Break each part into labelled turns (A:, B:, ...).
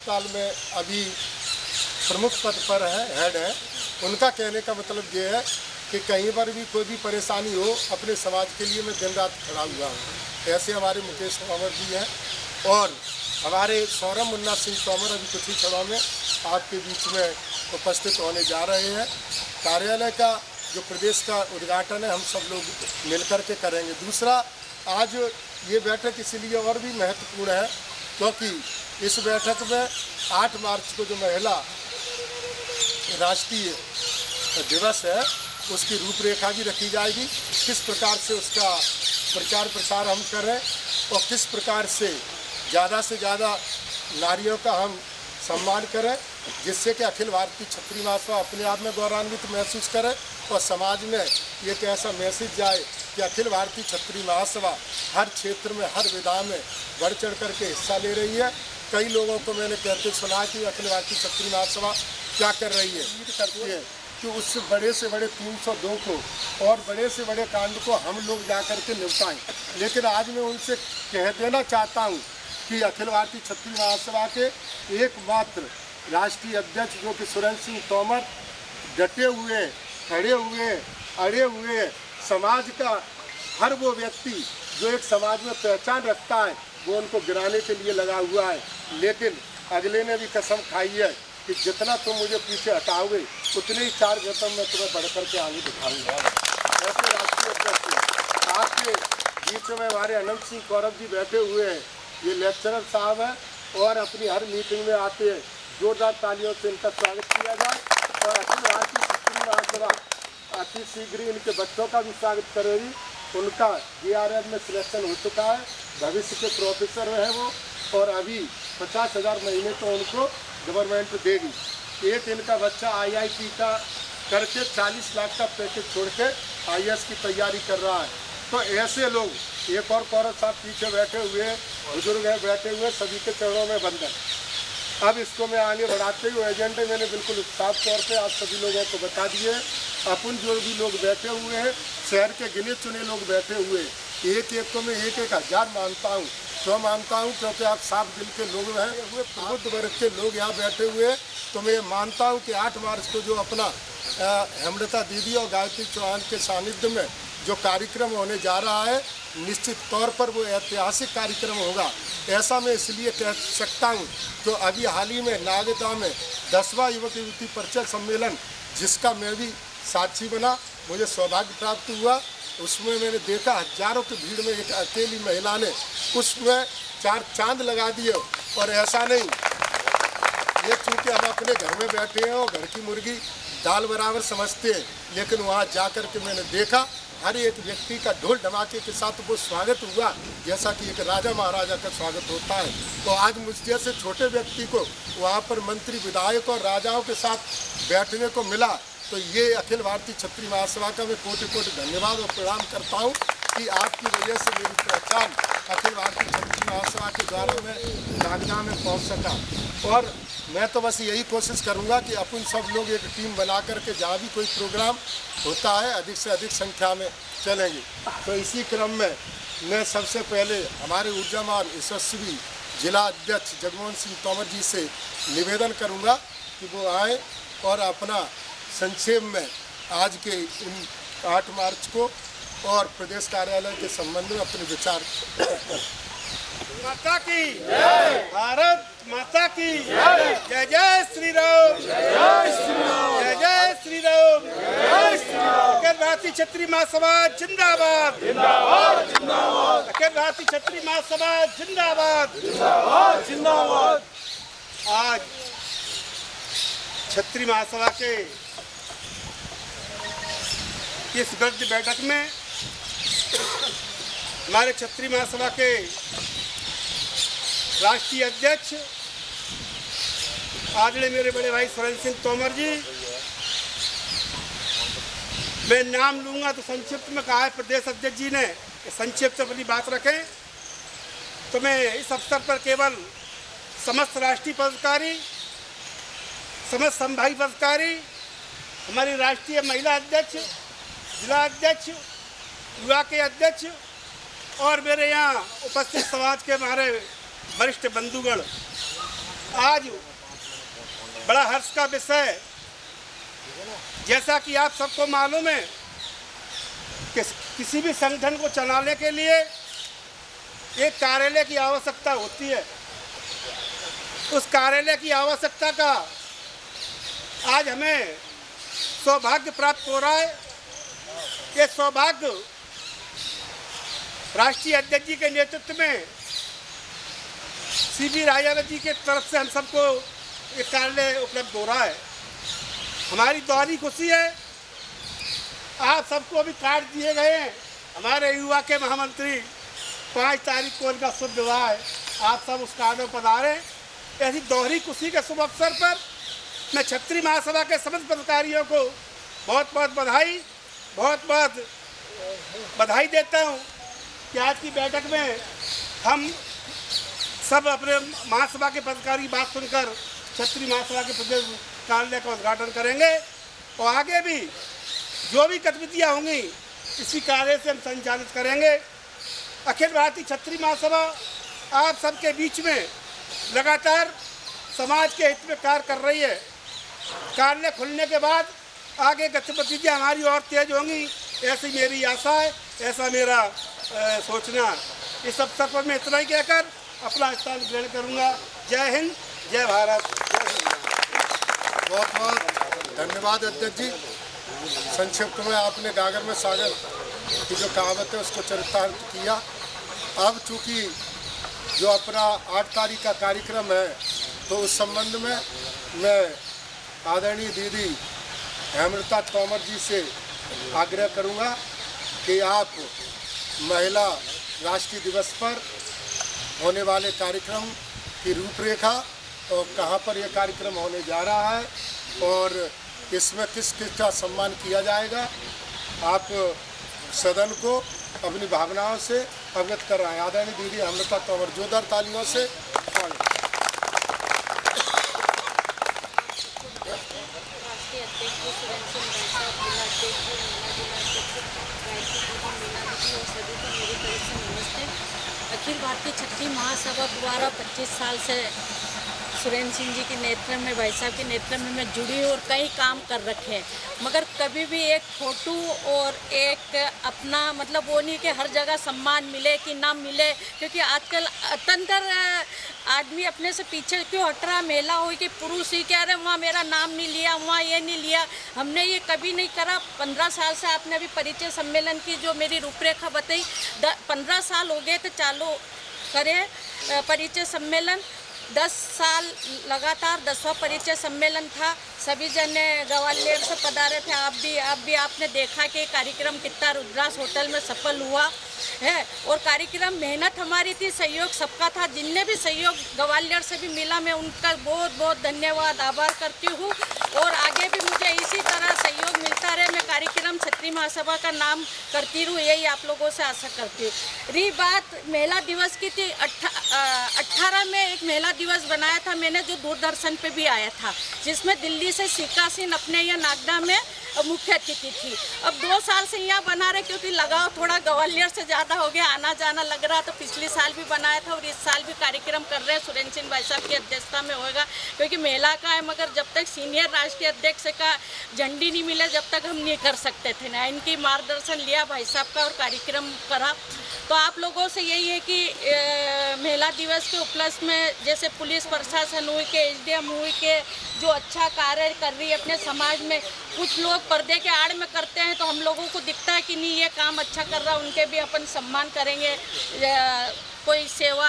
A: अस्पताल में अभी प्रमुख पद पर है, हेड है, उनका कहने का मतलब ये है कि कहीं पर भी कोई भी परेशानी हो, अपने समाज के लिए मैं दिन रात खड़ा हुआ हूँ। ऐसे हमारे मुकेश तोमर जी हैं और हमारे सौरभ मुन्ना सिंह तोमर अभी कुछ ही क्षणों में आपके बीच में उपस्थित होने जा रहे हैं। कार्यालय का जो प्रदेश का उद्घाटन है हम सब लोग मिलकर के करेंगे। दूसरा, आज ये बैठक इसलिए और भी महत्वपूर्ण है क्योंकि इस बैठक में 8 मार्च को जो महिला राष्ट्रीय दिवस है उसकी रूपरेखा भी रखी जाएगी, किस प्रकार से उसका प्रचार प्रसार हम करें और किस प्रकार से ज़्यादा नारियों का हम सम्मान करें, जिससे कि अखिल भारतीय क्षत्रिय महासभा अपने आप में गौरवान्वित महसूस करे और समाज में एक ऐसा मैसेज जाए कि अखिल भारतीय क्षत्रिय महासभा हर क्षेत्र में, हर विधा में बढ़ चढ़ करके हिस्सा ले रही है। कई लोगों को मैंने कहते सुना कि अखिल भारतीय क्षत्रिय महासभा क्या कर रही है, उम्मीद करती है कि उस बड़े से बड़े 302 को और बड़े से बड़े कांड को हम लोग जा कर के निपटाएँ। लेकिन आज मैं उनसे कह देना चाहता हूँ कि अखिल भारतीय क्षत्रिय महासभा के एकमात्र राष्ट्रीय अध्यक्ष जो कि सुरेंद्र सिंह तोमर डटे हुए, खड़े हुए, अड़े हुए, समाज का हर वो व्यक्ति जो एक समाज में पहचान रखता है वो उनको गिराने के लिए लगा हुआ है। लेकिन अगले ने भी कसम खाई है कि जितना तुम मुझे पीछे हटाओगे उतने ही 4 कदम मैं तुम्हें बढ़ कर के आगे दिखाऊंगा। ऐसे राष्ट्रीय अध्यक्ष आपके बीच में हमारे अनंत सिंह कौरव जी बैठे हुए हैं, ये लेक्चरर साहब हैं और अपनी हर मीटिंग में आते हैं। जोरदार तालियों से इनका स्वागत किया जाए और अखिल भारतीय क्षत्रिय महासभा अति शीघ्र इनके बच्चों का भी स्वागत करेगी। उनका JRF में सिलेक्शन हो चुका है, भविष्य के प्रोफेसर हैं वो और अभी 50,000 महीने तो उनको गवर्नमेंट देगी। एक इनका बच्चा IIT का करके 40 लाख का पैकेज छोड़ के IAS की तैयारी कर रहा है। तो ऐसे लोग, एक और कौरव साहब पीछे बैठे हुए बुजुर्ग हैं, बैठे हुए, सभी के चरणों में वंदन। अब इसको मैं आगे बढ़ाते हुए एजेंडे मैंने बिल्कुल साफ तौर पे आप सभी लोगों को बता दिए। अपन जो भी लोग बैठे हुए हैं, शहर के गिने चुने लोग बैठे हुए, एक एक को मैं 1,000 मानता हूँ। क्यों मानता हूँ? क्योंकि आप साफ दिल के लोग हैं, हुए प्रबुद्ध वर्ग के लोग यहाँ बैठे हुए। तो मैं मानता हूँ कि 8 मार्च को जो अपना हेमलता दीदी और गायत्री चौहान के सानिध्य में जो कार्यक्रम होने जा रहा है, निश्चित तौर पर वो ऐतिहासिक कार्यक्रम होगा। ऐसा मैं इसलिए कह सकता हूँ तो अभी हाल ही में नागदा में 10वां युवक युवती परिचय सम्मेलन, जिसका मैं भी साक्षी बना, मुझे सौभाग्य प्राप्त हुआ। उसमें मैंने देखा हजारों की भीड़ में एक अकेली महिला ने उसमें 4 चांद लगा दिए। और ऐसा नहीं, ये चूँकि हम अपने घर में बैठे हैं और घर की मुर्गी दाल बराबर समझते हैं, लेकिन वहाँ जा कर के मैंने देखा हर एक व्यक्ति का ढोल धमाके के साथ वो स्वागत हुआ जैसा कि एक राजा महाराजा का स्वागत होता है। तो आज मुझ जैसे छोटे व्यक्ति को वहाँ पर मंत्री, विधायक और राजाओं के साथ बैठने को मिला। तो ये अखिल भारतीय क्षत्रिय महासभा का मैं कोटि-कोटि धन्यवाद और प्रणाम करता हूँ कि आपकी वजह से मेरी पहचान अखिल भारतीय क्षत्रिय महासभा के द्वारा में नागदा में पहुँच सका। और मैं तो बस यही कोशिश करूंगा कि अपन सब लोग एक टीम बना करके जहाँ भी कोई प्रोग्राम होता है अधिक से अधिक संख्या में चलेंगे। तो इसी क्रम में मैं सबसे पहले हमारे ऊर्जामान यशस्वी जिला अध्यक्ष जगमोहन सिंह तोमर जी से निवेदन करूंगा कि वो आए और अपना संक्षेप में आज के इन 8 मार्च को और प्रदेश कार्यालय के संबंध में अपने विचार।
B: माता की जय, भारत माता की जय, जय जय श्री राम, जय श्री राम, जय जय श्री राम, जय श्री राम। अखिल भारतीय क्षत्रिय महासभा जिंदाबाद, जिंदाबाद, जिंदाबाद। अखिल भारतीय क्षत्रिय महासभा जिंदाबाद, जिंदाबाद, जिंदाबाद। आज क्षत्रिय महासभा के इस भव्य बैठक में हमारे क्षत्रिय महासभा के राष्ट्रीय अध्यक्ष आदरणीय मेरे बड़े भाई सुरेंद्र सिंह तोमर जी, मैं नाम लूंगा तो संक्षिप्त में कहा है प्रदेश अध्यक्ष जी ने संक्षिप्त अपनी बात रखें। तो मैं इस अवसर पर केवल समस्त राष्ट्रीय पदाधिकारी, समस्त संभागीय पदाधिकारी, हमारी राष्ट्रीय महिला अध्यक्ष, जिला अध्यक्ष, युवा के अध्यक्ष और मेरे यहाँ उपस्थित समाज के हमारे वरिष्ठ बंधुगण, आज बड़ा हर्ष का विषय, जैसा कि आप सबको मालूम है कि किसी भी संगठन को चलाने के लिए एक कार्यालय की आवश्यकता होती है। उस कार्यालय की आवश्यकता का आज हमें सौभाग्य प्राप्त हो रहा है। ये सौभाग्य राष्ट्रीय अध्यक्ष जी के नेतृत्व में CB राजावत जी के तरफ से हम सबको एक कार्यालय उपलब्ध हो रहा है। हमारी दोहरी खुशी है। आप सबको अभी कार्ड दिए गए हैं। हमारे युवा के महामंत्री 5 तारीख को उनका शुभ विवाह है। आप सब उस कार्ड में पधारे। ऐसी दोहरी खुशी के शुभ अवसर पर मैं क्षत्रिय महासभा के समस्त पदाधिकारियों को बहुत बहुत बधाई देता हूं कि आज की बैठक में हम सब अपने महासभा के पदाधिकारी की बात सुनकर क्षत्रिय महासभा के प्रदेश कार्यालय का उद्घाटन करेंगे और आगे भी जो भी गतिविधियाँ होंगी इसी कार्य से हम संचालित करेंगे। अखिल भारतीय क्षत्रिय महासभा आप सबके बीच में लगातार समाज के हित में कार्य कर रही है। कार्यालय खुलने के बाद आगे गतिविधियाँ हमारी और तेज होंगी, ऐसी मेरी आशा है, ऐसा मेरा सोचना। इस अवसर पर मैं इतना ही कहकर अपना स्थान ग्रहण करूँगा। जय हिंद, जय भारत, जय हिंद।
A: बहुत बहुत धन्यवाद अध्यक्ष जी। संक्षिप्त में आपने गागर में सागर की जो कहावत है उसको चरितार्थ किया। अब चूँकि जो अपना 8 तारीख का कार्यक्रम है तो उस संबंध में मैं आदरणीय दीदी हेमलता तोमर जी से आग्रह करूंगा कि आप महिला राष्ट्रीय दिवस पर होने वाले कार्यक्रम की रूपरेखा और कहां पर यह कार्यक्रम होने जा रहा है और इसमें किस किस का सम्मान किया जाएगा, आप सदन को अपनी भावनाओं से अवगत कर रहे हैं। आदरणीय दीदी हेमलता तोमर, जोरदार तालियों से
C: अखिल भारतीय क्षत्रिय महासभा द्वारा 25 साल से सुरेंद्र सिंह जी के नेतृत्व में, भाई साहब के नेतृत्व में मैं जुड़ी और कई काम कर रखे हैं, मगर कभी भी एक फोटो और एक अपना मतलब वो नहीं कि हर जगह सम्मान मिले कि ना मिले, क्योंकि आजकल तंत्र आदमी अपने से पीछे क्यों हट रहा, महिला हो कि पुरुष ही कह रहे वहाँ मेरा नाम नहीं लिया, वहाँ ये नहीं लिया। हमने ये कभी नहीं करा। 15 साल से आपने अभी परिचय सम्मेलन की जो मेरी रूपरेखा बताई, 15 साल हो गए थे चालू करे परिचय सम्मेलन। 10 साल लगातार 10वां परिचय सम्मेलन था। सभी जने ग्वालियर से पधारे थे। आप भी आपने देखा कि कार्यक्रम कितना रुद्रास होटल में सफल हुआ है और कार्यक्रम मेहनत हमारी थी, सहयोग सबका था। जिनने भी सहयोग ग्वालियर से भी मिला, मैं उनका बहुत बहुत धन्यवाद आभार करती हूँ और आगे भी मुझे इसी तरह सहयोग मिलता रहे। मैं कार्यक्रम क्षत्रिय महासभा का नाम करती रहूँ, यही आप लोगों से आशा करती हूँ। रही बात महिला दिवस की थी, 18 में एक महिला दिवस बनाया था मैंने, जो दूरदर्शन पे भी आया था, जिसमें दिल्ली से शिखा सिंह अपने यहाँ नागदा में मुख्य अतिथि थी। अब 2 साल से यहाँ बना रहे क्योंकि लगाव थोड़ा ग्वालियर से ज़्यादा हो गया, आना जाना लग रहा, तो पिछले साल भी बनाया था और इस साल भी कार्यक्रम कर रहे हैं। सुरेंद्र सिंह भाई साहब की अध्यक्षता में होगा, क्योंकि महिला का है, मगर जब तक सीनियर राष्ट्रीय अध्यक्ष का झंडी नहीं मिले जब तक हम नहीं कर सकते थे ना। इनकी मार्गदर्शन लिया भाई साहब का और कार्यक्रम करा। तो आप लोगों से यही है कि महिला दिवस के उपलक्ष्य में जैसे पुलिस प्रशासन हुई के, SDM हुई के, जो अच्छा कार्य कर रही है अपने समाज में, कुछ लोग पर्दे के आड़ में करते हैं तो हम लोगों को दिखता है कि नहीं ये काम अच्छा कर रहा है, उनके भी अपन सम्मान करेंगे। कोई सेवा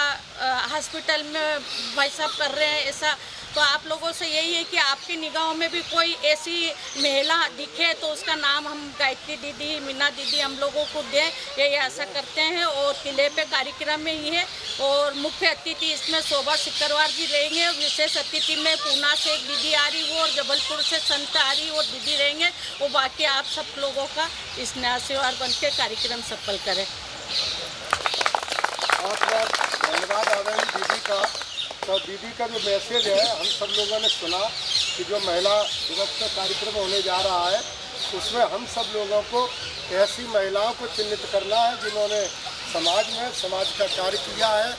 C: हॉस्पिटल में भाई साहब कर रहे हैं ऐसा, तो आप लोगों से यही है कि आपकी निगाहों में भी कोई ऐसी महिला दिखे तो उसका नाम हम गायत्री दीदी, मीना दीदी हम लोगों को दें, यही आशा करते हैं। और किले पे कार्यक्रम में ही है और मुख्य अतिथि इसमें शोभा सिकरवार जी रहेंगे। विशेष अतिथि में पूना से एक दीदी आ रही हो और जबलपुर से संत आ रही और दीदी रहेंगे। वो बाकी आप सब लोगों का इसमें आशीर्वाद बन के कार्यक्रम सफल करें।
A: बहुत बहुत धन्यवाद आदरणीय दीदी का। तो दीदी का जो मैसेज है हम सब लोगों ने सुना कि जो महिला दिवस का कार्यक्रम होने जा रहा है उसमें हम सब लोगों को ऐसी महिलाओं को चिन्हित करना है जिन्होंने समाज में समाज का कार्य किया है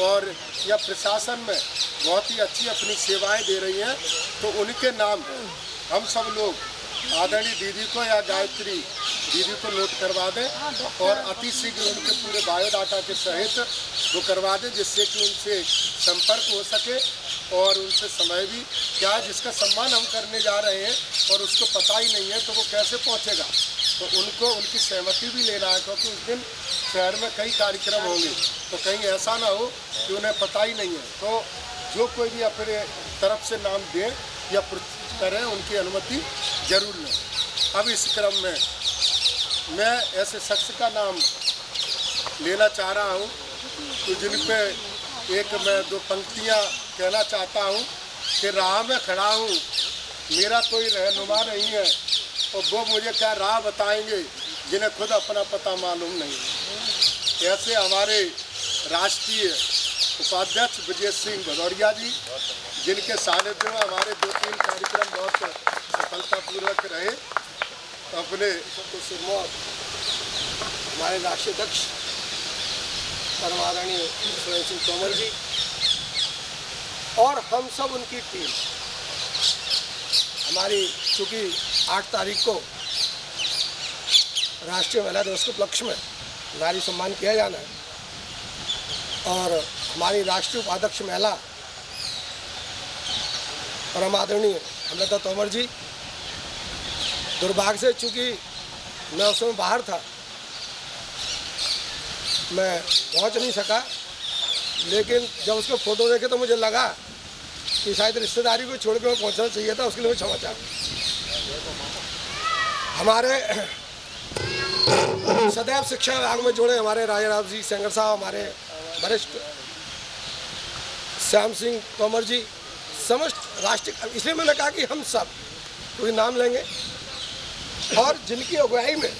A: और यह प्रशासन में बहुत ही अच्छी अपनी सेवाएं दे रही हैं। तो उनके नाम हम सब लोग आदरणीय दीदी को या गायत्री दीदी को नोट करवा दें और अति शीघ्र उनके पूरे बायोडाटा के सहित वो करवा दें, जिससे कि उनसे संपर्क हो सके और उनसे समय भी क्या है जिसका सम्मान हम करने जा रहे हैं और उसको पता ही नहीं है तो वो कैसे पहुंचेगा। तो उनको उनकी सहमति भी लेना है, क्योंकि उस दिन शहर में कई कार्यक्रम होंगे तो कहीं ऐसा ना हो कि उन्हें पता ही नहीं है। तो जो कोई भी अपने तरफ से नाम दें या करें उनकी अनुमति जरूर लें। अब इस क्रम में मैं ऐसे शख्स का नाम लेना चाह रहा हूँ तो जिन पे एक मैं दो पंक्तियाँ कहना चाहता हूँ कि राह में खड़ा हूँ, मेरा कोई रहनुमा नहीं है और वो मुझे क्या राह बताएंगे जिन्हें खुद अपना पता मालूम नहीं। ऐसे हमारे राष्ट्रीय उपाध्यक्ष विजय सिंह भदौरिया जी, जिनके सानिध्य में हमारे 2-3 कार्यक्रम बहुत सफलतापूर्वक रहे। अपने
D: हमारे राष्ट्रीय अध्यक्ष परम आदरणीय सुरेंद्र सिंह तोमर जी और हम सब उनकी टीम, हमारी चूँकि 8 तारीख को राष्ट्रीय महिला दिवस के उपलक्ष्य में नारी सम्मान किया जाना है और हमारी राष्ट्रीय उपाध्यक्ष महिला परम आदरणीय हेमलता तोमर जी, दुर्भाग्य से चूँकि मैं उस समय बाहर था, मैं पहुंच नहीं सका, लेकिन जब उसको फ़ोटो देखे तो मुझे लगा कि शायद रिश्तेदारी को छोड़ के मैं पहुंचना चाहिए था, उसके लिए मैं क्षमा चाहता हूँ। हमारे सदैव शिक्षा विभाग में जुड़े हमारे राजा राव जी सेंगर साहब, हमारे वरिष्ठ श्याम सिंह तोमर जी, समस्त राष्ट्रीय, इसलिए मैंने कहा कि हम सब कोई नाम लेंगे और जिनकी अगुवाई में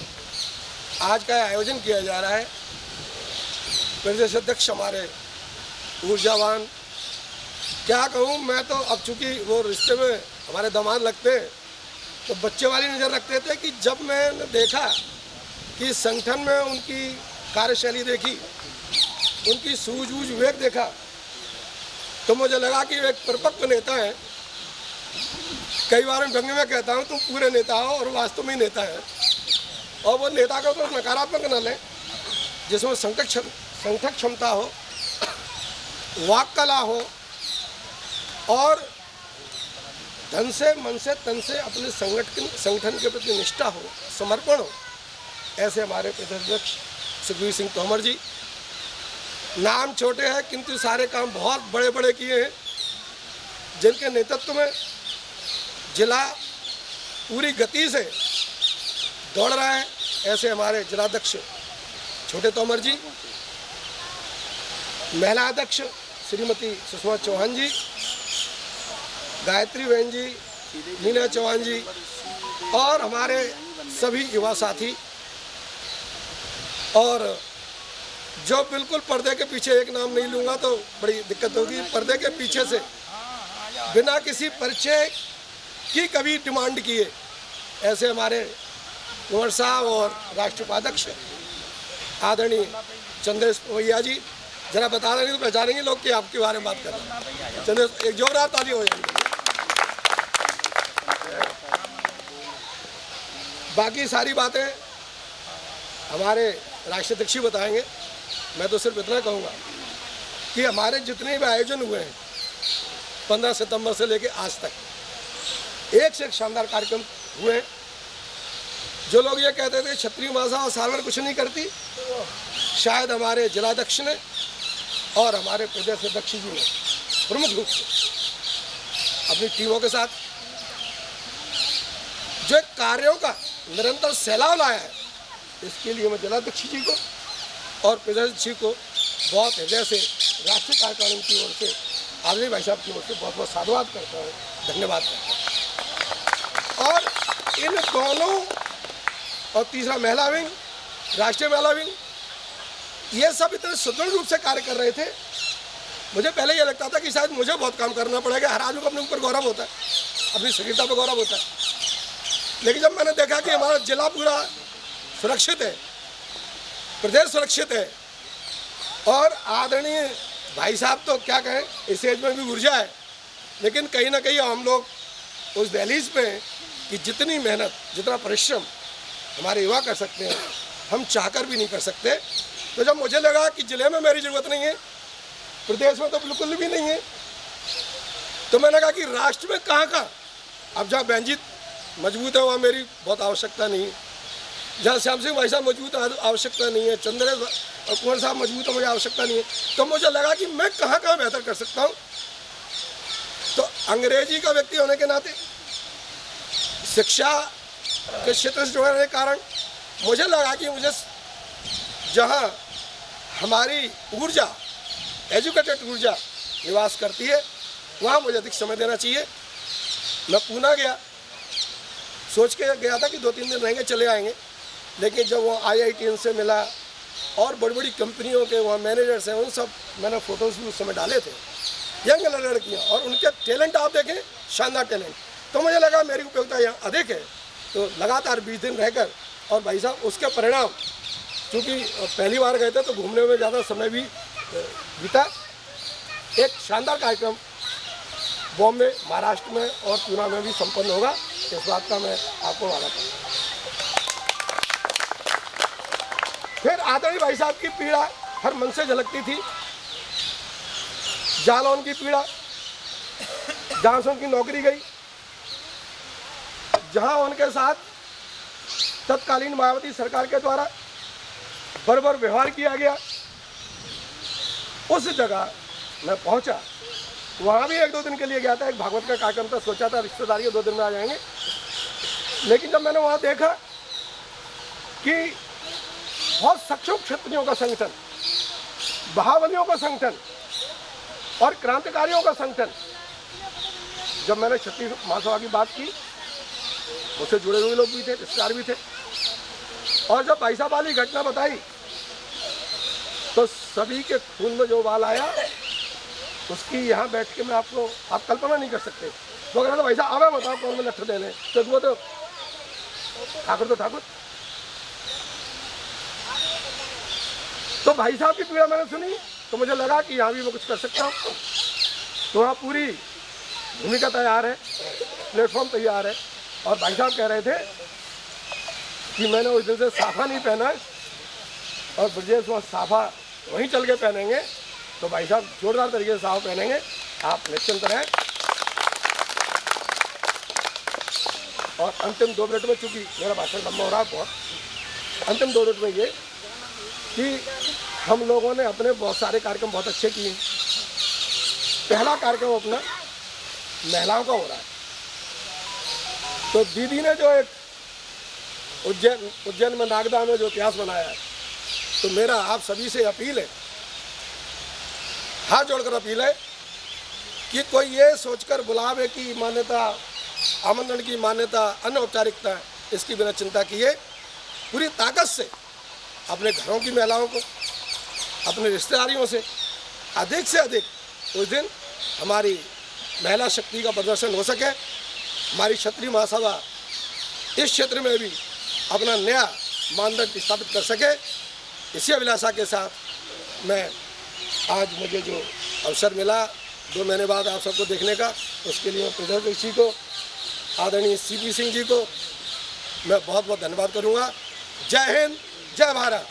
D: आज का आयोजन किया जा रहा है, प्रदेश अध्यक्ष हमारे ऊर्जावान, क्या कहूँ मैं तो अब चूँकि वो रिश्ते में हमारे दामाद लगते हैं तो बच्चे वाली नज़र रखते थे कि जब मैंने देखा कि संगठन में उनकी कार्यशैली देखी, उनकी सूझबूझ विवेक देखा, तो मुझे लगा कि वो एक परिपक्व नेता है। कई बार मैं व्यंग्य में कहता हूँ तुम पूरे नेता हो और वास्तव में नेता है, और वो नेता का तो नकारात्मक न लें जिसमें संगठन क्षमता हो, वाक कला हो और धन से मन से तन से अपने संगठन के प्रति निष्ठा हो, समर्पण हो। ऐसे हमारे प्रदेशाध्यक्ष सुखबीर सिंह तोमर जी, नाम छोटे हैं किंतु सारे काम बहुत बड़े बड़े किए हैं, जिनके नेतृत्व में जिला पूरी गति से दौड़ रहा है। ऐसे हमारे जिलाध्यक्ष छोटे तोमर जी, महिला अध्यक्ष श्रीमती सुषमा चौहान जी, गायत्री बहन जी, मीना चौहान जी और हमारे सभी युवा साथी, और जो बिल्कुल पर्दे के पीछे, एक नाम नहीं लूँगा तो बड़ी दिक्कत होगी, पर्दे के पीछे से बिना किसी परिचय की कभी डिमांड किए, ऐसे हमारे कुंवर साहब और राष्ट्रीय उपाध्यक्ष आदरणीय चंद्रेश भैया जी, जरा बता देंगे तो पहचानेंगे लोग कि आपके बारे में बात कर रहे हैं। चंद्रेश, एक जोरदार ताली हो जाएगी। बाकी सारी बातें हमारे राष्ट्रीय अध्यक्ष बताएंगे। मैं तो सिर्फ इतना कहूँगा कि हमारे जितने भी आयोजन हुए हैं 15 सितंबर से लेकर आज तक, एक से एक शानदार कार्यक्रम हुए हैं। जो लोग ये कहते थे क्षत्रिय भाषा और सारवर कुछ नहीं करती, शायद हमारे जिलाध्यक्ष ने और हमारे प्रदेश अध्यक्ष जी ने प्रमुख रूप से अपनी टीमों के साथ जो कार्यों का निरंतर सैलाव लाया है, इसके लिए मैं जिलाध्यक्ष जी को और प्रदेश जी को बहुत हृदय से राष्ट्रीय कार्यकारिणी की ओर से, आदरणीय भाई साहब की ओर से बहुत बहुत साधुवाद करता हूँ, धन्यवाद करता हूँ। और इन दोनों और तीसरा महिला विंग, राष्ट्रीय महिला विंग, ये सब इतने सुदृढ़ रूप से कार्य कर रहे थे। मुझे पहले ये लगता था कि शायद मुझे बहुत काम करना पड़ेगा, हर आदमी को अपने ऊपर गौरव होता है, अपनी सक्रियता पर गौरव होता है, लेकिन जब मैंने देखा कि हमारा जिला पूरा सुरक्षित है, प्रदेश सुरक्षित है, और आदरणीय भाई साहब तो क्या कहें, इस एज में भी ऊर्जा है, लेकिन कहीं ना कहीं हम लोग उस दहलीज पे हैं कि जितनी मेहनत, जितना परिश्रम हमारे युवा कर सकते हैं, हम चाहकर भी नहीं कर सकते। तो जब मुझे लगा कि ज़िले में मेरी ज़रूरत नहीं है, प्रदेश में तो बिल्कुल भी नहीं है, तो मैंने कहा कि राष्ट्र में कहाँ, अब जहाँ बेंजीत मजबूत है वहाँ मेरी बहुत आवश्यकता नहीं है, जहाँ श्याम सिंह भाई साहब मजबूत है आवश्यकता नहीं है, चंद्रेश कुंवर साहब मजबूत है मुझे आवश्यकता नहीं है। तो मुझे लगा कि मैं कहाँ बेहतर कर सकता हूँ। तो अंग्रेजी का व्यक्ति होने के नाते, शिक्षा के क्षेत्र से जुड़ने के कारण मुझे लगा कि मुझे जहाँ हमारी ऊर्जा, एजुकेटेड ऊर्जा निवास करती है, वहाँ मुझे अधिक समय देना चाहिए। मैं पूना गया, सोच के गया था कि 2-3 दिन रहेंगे चले आएंगे, लेकिन जब वहाँ IITian से मिला और बड़ी बड़ी कंपनियों के वहाँ मैनेजर्स हैं, उन सब मैंने फ़ोटोज़ भी उस समय डाले थे, यंग लड़कियाँ, और उनके टैलेंट आप देखें, शानदार टैलेंट। तो मुझे लगा मेरी उपयोगिता यहाँ अधिक है। तो लगातार 20 दिन रहकर, और भाई साहब उसके परिणाम, क्योंकि पहली बार गए थे तो घूमने में ज़्यादा समय भी बीता। एक शानदार कार्यक्रम बॉम्बे, महाराष्ट्र में और पूना में भी संपन्न होगा, इस बात का मैं आपको वादा करता हूँ। फिर आदरणीय भाई साहब की पीड़ा हर मन से झलकती थी, जालौन की पीड़ा, जहाँ से उनकी नौकरी गई, जहाँ उनके साथ तत्कालीन मायावती सरकार के द्वारा बर्बर व्यवहार किया गया, उस जगह मैं पहुंचा। वहाँ भी 1-2 दिन के लिए गया था, एक भागवत का कार्यक्रम था, सोचा था रिश्तेदारी 2 दिन में आ जाएंगे, लेकिन जब मैंने वहाँ देखा कि बहुत सक्षम क्षत्रियों का संगठन, बहावलियों का संगठन और क्रांतिकारियों का संगठन, जब मैंने क्षत्रिय महासभा की बात की, उससे जुड़े हुए लोग भी थे, रिश्तेदार भी थे, और जब भाई साहब वाली घटना बताई तो सभी के खून में जो उबाल आया, उसकी यहाँ बैठ के मैं आपको, आप कल्पना नहीं कर सकते। तो अगर भाई साहब आवे बताओ कौन में लट्ठे देने, तो वो तो ठाकुर। तो भाई साहब की पीड़ा मैंने सुनी, तो मुझे लगा कि यहाँ भी मैं कुछ कर सकता हूँ। तो वहाँ पूरी भूमिका तैयार है, प्लेटफॉर्म तैयार है, और भाई साहब कह रहे थे कि मैंने उस दिन से साफा नहीं पहना है, और ब्रजेश वहाँ साफा वहीं चल के पहनेंगे। तो भाई साहब जोरदार तरीके से साफा पहनेंगे, आप निश्चिंत रहें। और अंतिम 2 मिनट में, चूँकि मेरा भाषण लंबा हो रहा है बहुत, अंतिम 2 मिनट में ये कि हम लोगों ने अपने बहुत सारे कार्यक्रम बहुत अच्छे किए। पहला कार्यक्रम अपना महिलाओं का हो रहा है, तो दीदी ने जो एक उज्जैन में नागदा में जो इतिहास बनाया है, तो मेरा आप सभी से अपील है, हाथ जोड़कर अपील है कि कोई ये सोचकर बुलावे की मान्यता, आमंत्रण की मान्यता, अन्य औपचारिकता, इसकी बिना चिंता किए पूरी ताकत से अपने घरों की महिलाओं को, अपने रिश्तेदारियों से अधिक उस दिन हमारी महिला शक्ति का प्रदर्शन हो सके, हमारी क्षत्रिय महासभा इस क्षेत्र में भी अपना नया मानदंड स्थापित कर सके। इसी अभिलाषा के साथ मैं आज मुझे जो अवसर मिला 2 महीने बाद आप सबको देखने का, उसके लिए प्रधानमंत्री जी को, आदरणीय CP सिंह जी को मैं बहुत बहुत धन्यवाद करूँगा। जय हिंद, जय भारत।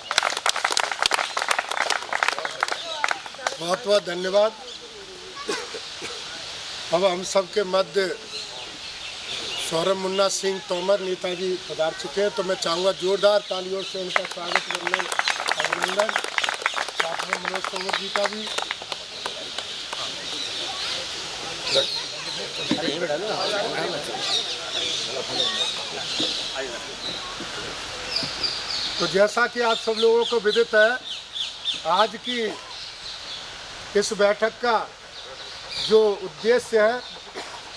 A: बहुत बहुत धन्यवाद। अब हम सबके मध्य सौरभ मुन्ना सिंह तोमर नेताजी पधार चुके हैं, तो मैं चाहूँगा जोरदार तालियों से उनका स्वागत, अभिनंदन। साथ में मनोज तोमर जी का भी। तो जैसा कि आप सब लोगों को विदित है, आज की इस बैठक का जो उद्देश्य है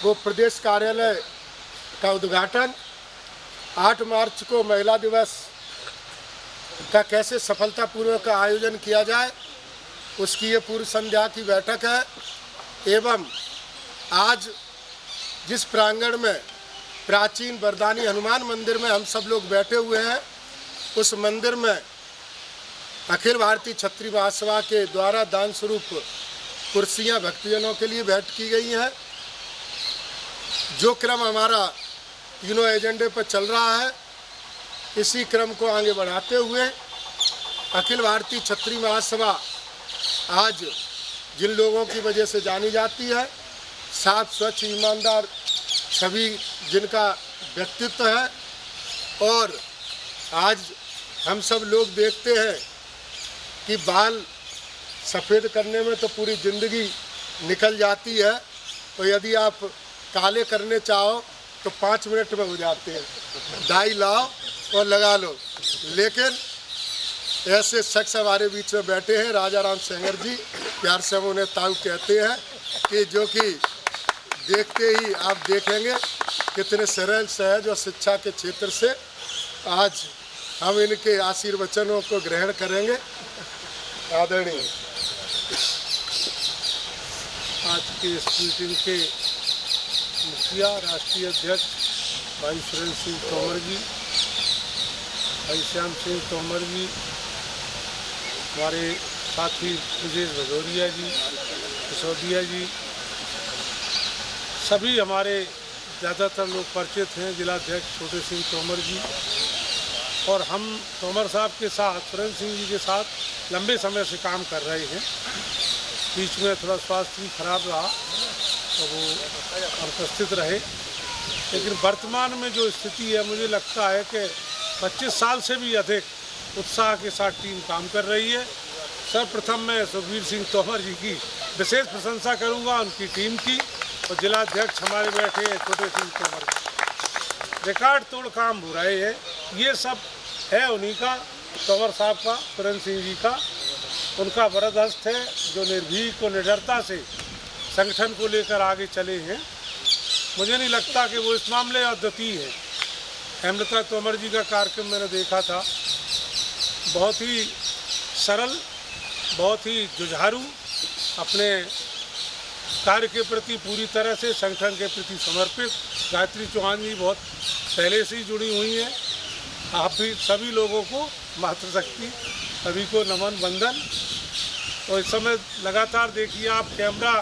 A: वो प्रदेश कार्यालय का उद्घाटन, 8 मार्च को महिला दिवस का कैसे सफलतापूर्वक आयोजन किया जाए, उसकी ये पूर्व संध्या की बैठक है। एवं आज जिस प्रांगण में प्राचीन वरदानी हनुमान मंदिर में हम सब लोग बैठे हुए हैं, उस मंदिर में अखिल भारतीय क्षत्रिय महासभा के द्वारा दान स्वरूप कुर्सियां भक्तजनों के लिए भेंट की गई हैं। जो क्रम हमारा तीनों एजेंडे पर चल रहा है, इसी क्रम को आगे बढ़ाते हुए अखिल भारतीय क्षत्रिय महासभा आज जिन लोगों की वजह से जानी जाती है, साफ स्वच्छ ईमानदार छवि जिनका व्यक्तित्व है, और आज हम सब लोग देखते हैं कि बाल सफ़ेद करने में तो पूरी ज़िंदगी निकल जाती है, और यदि आप काले करने चाहो तो 5 मिनट में हो जाते हैं। डाई लाओ और लगा लो। लेकिन ऐसे शख्स हमारे बीच में बैठे हैं, राजा राम सेंगर जी, प्यार से हम उन्हें ताऊ कहते हैं, कि जो कि देखते ही आप देखेंगे कितने सरल सहज और शिक्षा के क्षेत्र से आज हम इनके आशीर्वचनों को ग्रहण करेंगे। आदरणीय
E: आज की इस मीटिंग के मुखिया राष्ट्रीय अध्यक्ष भाई सुरेंद्र सिंह तोमर जी, भाई श्याम सिंह तोमर जी, हमारे साथी ब्रजेश भदौरिया जी, सिसोदिया जी, सभी हमारे ज़्यादातर लोग परिचित हैं, जिलाध्यक्ष छोटे सिंह तोमर जी, और हम तोमर साहब के साथ, सुरेंद्र सिंह जी के साथ लंबे समय से काम कर रहे हैं। बीच में थोड़ा स्वास्थ्य भी खराब रहा तो वो अनुपस्थित रहे, लेकिन वर्तमान में जो स्थिति है, मुझे लगता है कि 25 साल से भी अधिक उत्साह के साथ टीम काम कर रही है। सर्वप्रथम मैं सुखबीर सिंह तोमर जी की विशेष प्रशंसा करूंगा, उनकी टीम की, और जिलाध्यक्ष हमारे बैठे हैं छोटे सिंह तोमर जी। रिकॉर्ड तोड़ काम हो रहे हैं, ये सब है उन्हीं का, तोमर साहब का, सुरेंद्र सिंह जी का, उनका वरद हस्त है, जो निर्भीक और निडरता से संगठन को लेकर आगे चले हैं। मुझे नहीं लगता कि वो इस मामले अद्वितीय है। हेमलता तोमर जी का कार्यक्रम मैंने देखा था, बहुत ही सरल, बहुत ही जुझारू, अपने कार्य के प्रति पूरी तरह से संगठन के प्रति समर्पित। गायत्री चौहान जी बहुत पहले से ही जुड़ी हुई हैं। आप भी सभी लोगों को मातृशक्ति, सभी को नमन वंदन। और इस समय लगातार देखिए आप, कैमरा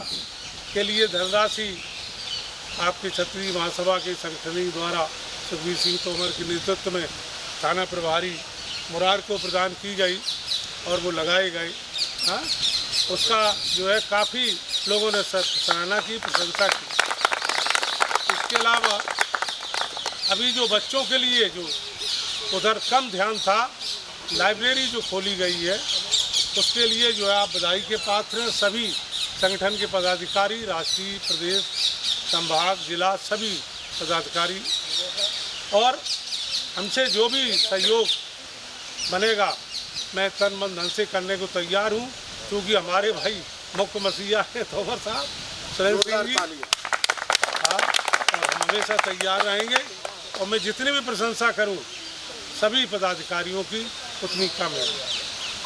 E: के लिए धनराशि आपके क्षत्रिय महासभा के संगठन द्वारा सुखबीर सिंह तोमर के नेतृत्व में थाना प्रभारी मुरार को प्रदान की गई और वो लगाए गए। हाँ, उसका जो है काफ़ी लोगों ने सराहना की, प्रशंसा की। इसके अलावा अभी जो बच्चों के लिए जो उधर कम ध्यान था, लाइब्रेरी जो खोली गई है, उसके लिए जो है आप बधाई के पात्र हैं। सभी संगठन के पदाधिकारी, राष्ट्रीय, प्रदेश, संभाग, जिला, सभी पदाधिकारी, और हमसे जो भी सहयोग बनेगा मैं तन मन धन से करने को तैयार हूँ, क्योंकि हमारे भाई मुख्य मसीहा है तोमर साहब, सुरेंद्र सिंह जी। हाँ, और हम हमेशा तैयार रहेंगे, और मैं जितनी भी प्रशंसा करूँ सभी पदाधिकारियों की उतनी कम है।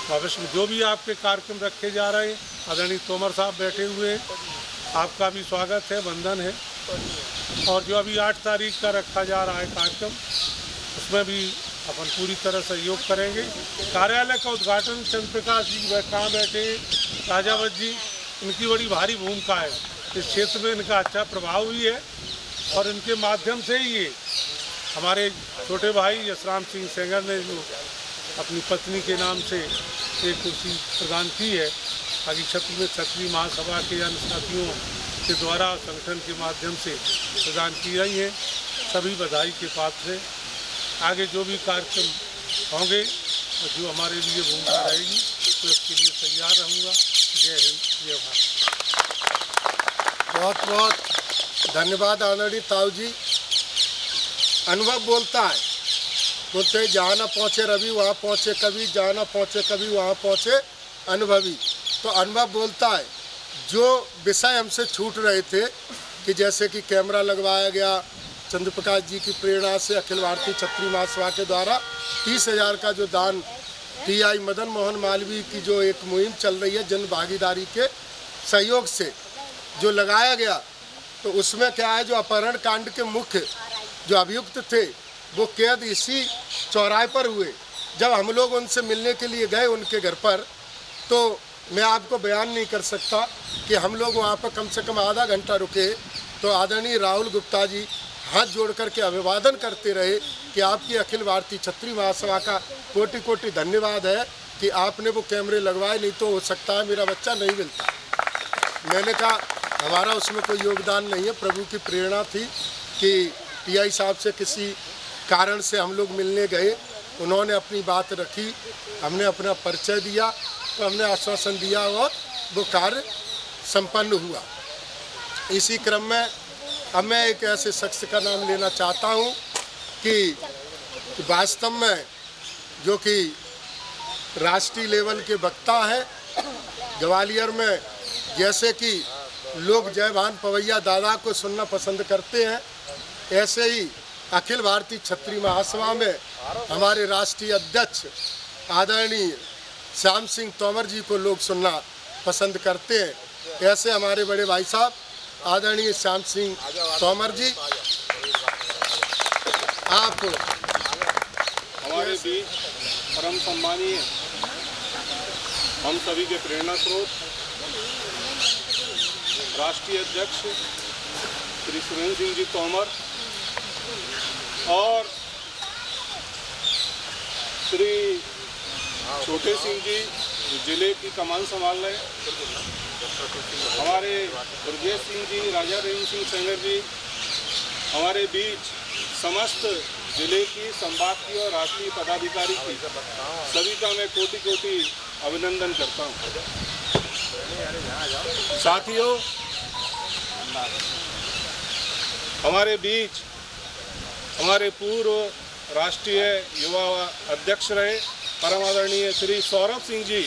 E: भविष्य में जो भी आपके कार्यक्रम रखे जा रहे हैं, आदरणीय तोमर साहब बैठे हुए हैं, आपका भी स्वागत है, वंदन है। और जो अभी 8 तारीख का रखा जा रहा है कार्यक्रम, उसमें भी अपन पूरी तरह सहयोग करेंगे। कार्यालय का उद्घाटन चंद्र प्रकाश जी कहाँ बैठे हैं, राजावत जी, इनकी बड़ी भारी भूमिका है इस क्षेत्र में, इनका अच्छा प्रभाव भी है, और इनके माध्यम से ही ये हमारे छोटे भाई यशराम सिंह सेंगर ने जो अपनी पत्नी के नाम से एक कुर्सी प्रदान की है, आगे क्षेत्र में क्षत्रिय महासभा के अन्य साथियों के द्वारा संगठन के माध्यम से प्रदान की गई है। सभी बधाई के पात्र हैं। आगे जो भी कार्यक्रम होंगे और जो हमारे लिए भूमिका रहेगी, तो इसके लिए तैयार रहूँगा। जय हिंद, जय भारत।
A: बहुत बहुत धन्यवाद आदरणीय ताऊ जी। अनुभव बोलता है, बोलते हैं जहाँ ना पहुँचे रवि वहाँ पहुँचे कवि, जहाँ ना पहुँचे कवि वहाँ पहुँचे अनुभवी। तो अनुभव बोलता है। जो विषय हमसे छूट रहे थे, कि जैसे कि कैमरा लगवाया गया, चंद्र प्रकाश जी की प्रेरणा से अखिल भारतीय क्षत्रिय महासभा के द्वारा 30,000 का जो दान टीआई मदन मोहन मालवीय की जो एक मुहिम चल रही है, जन भागीदारी के सहयोग से जो लगाया गया, तो उसमें क्या है, जो अपहरण कांड के मुख्य जो अभियुक्त थे, वो कैद इसी चौराहे पर हुए जब हम लोग उनसे मिलने के लिए गए उनके घर पर, तो मैं आपको बयान नहीं कर सकता कि हम लोग वहाँ पर कम से कम आधा घंटा रुके तो आदरणीय राहुल गुप्ता जी हाथ जोड़ करके अभिवादन करते रहे कि आपकी अखिल भारतीय छत्री महासभा का कोटि कोटि धन्यवाद है कि आपने वो कैमरे लगवाए, नहीं तो हो सकता है मेरा बच्चा नहीं मिलता। मैंने कहा हमारा उसमें कोई योगदान नहीं है, प्रभु की प्रेरणा थी कि टीआई साहब से किसी कारण से हम लोग मिलने गए, उन्होंने अपनी बात रखी, हमने अपना परिचय दिया, तो हमने आश्वासन दिया और वो कार्य संपन्न हुआ। इसी क्रम में अब मैं एक ऐसे शख्स का नाम लेना चाहता हूँ कि वास्तव में जो कि राष्ट्रीय लेवल के वक्ता हैं। ग्वालियर में जैसे कि लोग जयभान पवैया दादा को सुनना पसंद करते हैं, ऐसे ही अखिल भारतीय छत्री महासभा में हमारे राष्ट्रीय अध्यक्ष आदरणीय श्याम सिंह तोमर जी को लोग सुनना पसंद करते हैं। ऐसे हमारे बड़े भाई साहब आदरणीय श्याम सिंह तोमर जी, आप
F: हमारे बीच परम सम्मानीय, हम सभी के प्रेरणा स्रोत राष्ट्रीय अध्यक्ष श्री सुरेंद्र सिंह जी तोमर और श्री छोटे सिंह जी जिले की कमान संभाल रहे, हमारे ब्रजेश सिंह जी, राजा रेणु सिंह सेंगर जी, हमारे बीच समस्त जिले की, संभाग की और राष्ट्रीय पदाधिकारी की सभी का मैं कोटि कोटि अभिनंदन करता हूँ। साथियों, हमारे बीच हमारे पूर्व राष्ट्रीय युवा अध्यक्ष रहे परम आदरणीय श्री सौरभ सिंह जी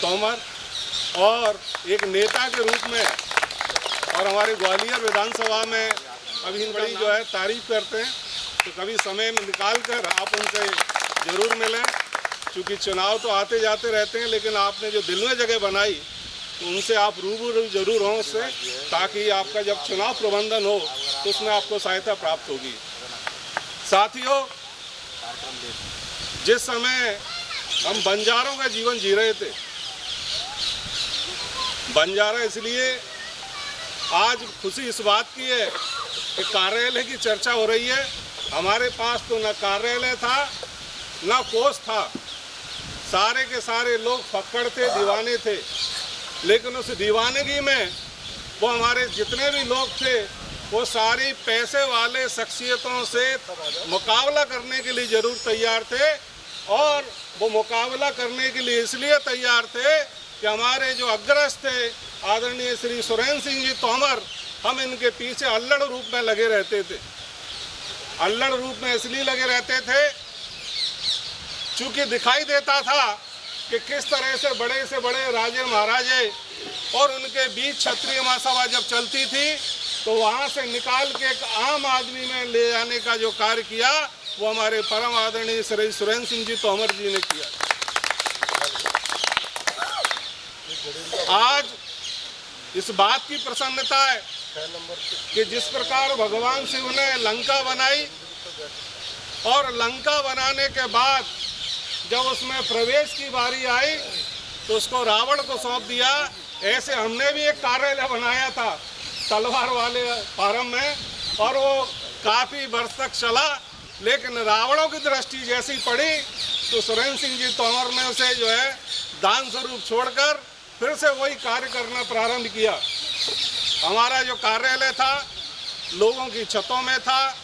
F: तोमर और एक नेता के रूप में और हमारे ग्वालियर विधानसभा में अभी बड़ी जो है तारीफ करते हैं, तो कभी समय में निकाल कर आप उनसे ज़रूर मिलें, क्योंकि चुनाव तो आते जाते रहते हैं, लेकिन आपने जो दिल में जगह बनाई तो उनसे आप रूबरू जरूर हों उससे, ताकि आपका जब चुनाव प्रबंधन हो तो उसमें आपको सहायता प्राप्त होगी। साथियों, जिस समय हम बंजारों का जीवन जी रहे थे, बंजारा इसलिए आज खुशी इस बात की है कि कार्यालय की चर्चा हो रही है। हमारे पास तो न कार्यालय था न कोष था, सारे के सारे लोग फक्कड़ थे, दीवाने थे, लेकिन उस दीवानगी में वो हमारे जितने भी लोग थे वो सारी पैसे वाले शख्सियतों से मुकाबला करने के लिए ज़रूर तैयार थे, और वो मुकाबला करने के लिए इसलिए तैयार थे कि हमारे जो अग्रस्त थे आदरणीय श्री सुरेंद्र सिंह जी तोमर, हम इनके पीछे अल्लड़ रूप में लगे रहते थे। अल्लड़ रूप में इसलिए लगे रहते थे क्योंकि दिखाई देता था कि किस तरह से बड़े राजे महाराजे और उनके बीच क्षत्रिय महासभा जब चलती थी तो वहाँ से निकाल के एक आम आदमी में ले जाने का जो कार्य किया वो हमारे परम आदरणीय श्री सुरेंद्र सिंह जी तोमर जी ने किया। आज इस बात की प्रसन्नता है कि जिस प्रकार भगवान शिव ने लंका बनाई और लंका बनाने के बाद जब उसमें प्रवेश की बारी आई तो उसको रावण को सौंप दिया। ऐसे हमने भी एक कार्यालय बनाया था तलवार वाले फार्म में, और वो काफ़ी वर्ष तक चला, लेकिन रावणों की दृष्टि जैसी पड़ी तो सुरेंद्र सिंह जी तोमर ने उसे जो है दान स्वरूप छोड़कर फिर से वही कार्य करना प्रारंभ किया। हमारा जो कार्यालय था लोगों की छतों में था,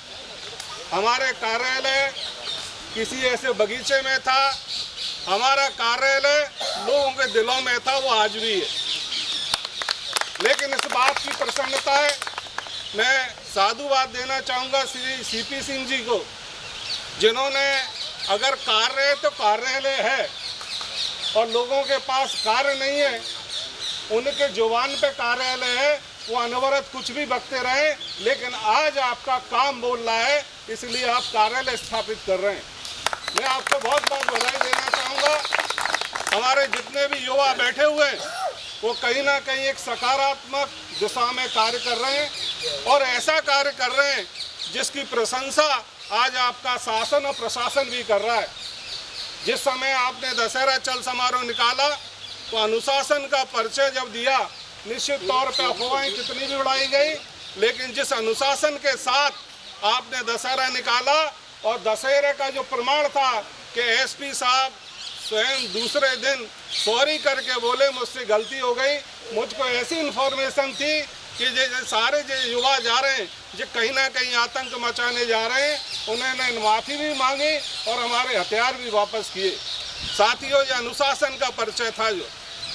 F: हमारे कार्यालय किसी ऐसे बगीचे में था, हमारा कार्यालय लोगों के दिलों में था, वो आज भी है। लेकिन इस बात की प्रसन्नता है, मैं साधुवाद देना चाहूँगा श्री सीपी सिंह जी को, जिन्होंने अगर कार्य तो कार्यालय है और लोगों के पास कार्य नहीं है, उनके जुबान पे कार्यालय है, वो अनवरत कुछ भी बकते रहे, लेकिन आज आपका काम बोल रहा है, इसलिए आप कार्यालय स्थापित कर रहे हैं। मैं आपको बहुत बहुत बधाई देना चाहूँगा। हमारे जितने भी युवा बैठे हुए हैं वो कहीं ना कहीं एक सकारात्मक दिशा में कार्य कर रहे हैं और ऐसा कार्य कर रहे हैं जिसकी प्रशंसा आज आपका शासन और प्रशासन भी कर रहा है। जिस समय आपने दशहरा चल समारोह निकाला तो अनुशासन का परिचय जब दिया, निश्चित तौर पर अफवाहें कितनी भी उड़ाई गई, लेकिन जिस अनुशासन के साथ आपने दशहरा निकाला और दशहरे का जो प्रमाण था कि एसपी साहब स्वयं दूसरे दिन सॉरी करके बोले मुझसे गलती हो गई, मुझको ऐसी इन्फॉर्मेशन थी कि जो सारे जो युवा जा रहे हैं जो कहीं ना कहीं आतंक मचाने जा रहे हैं, उन्होंने माफ़ी भी मांगी और हमारे हथियार भी वापस किए। साथियों, ये अनुशासन का परिचय था। जो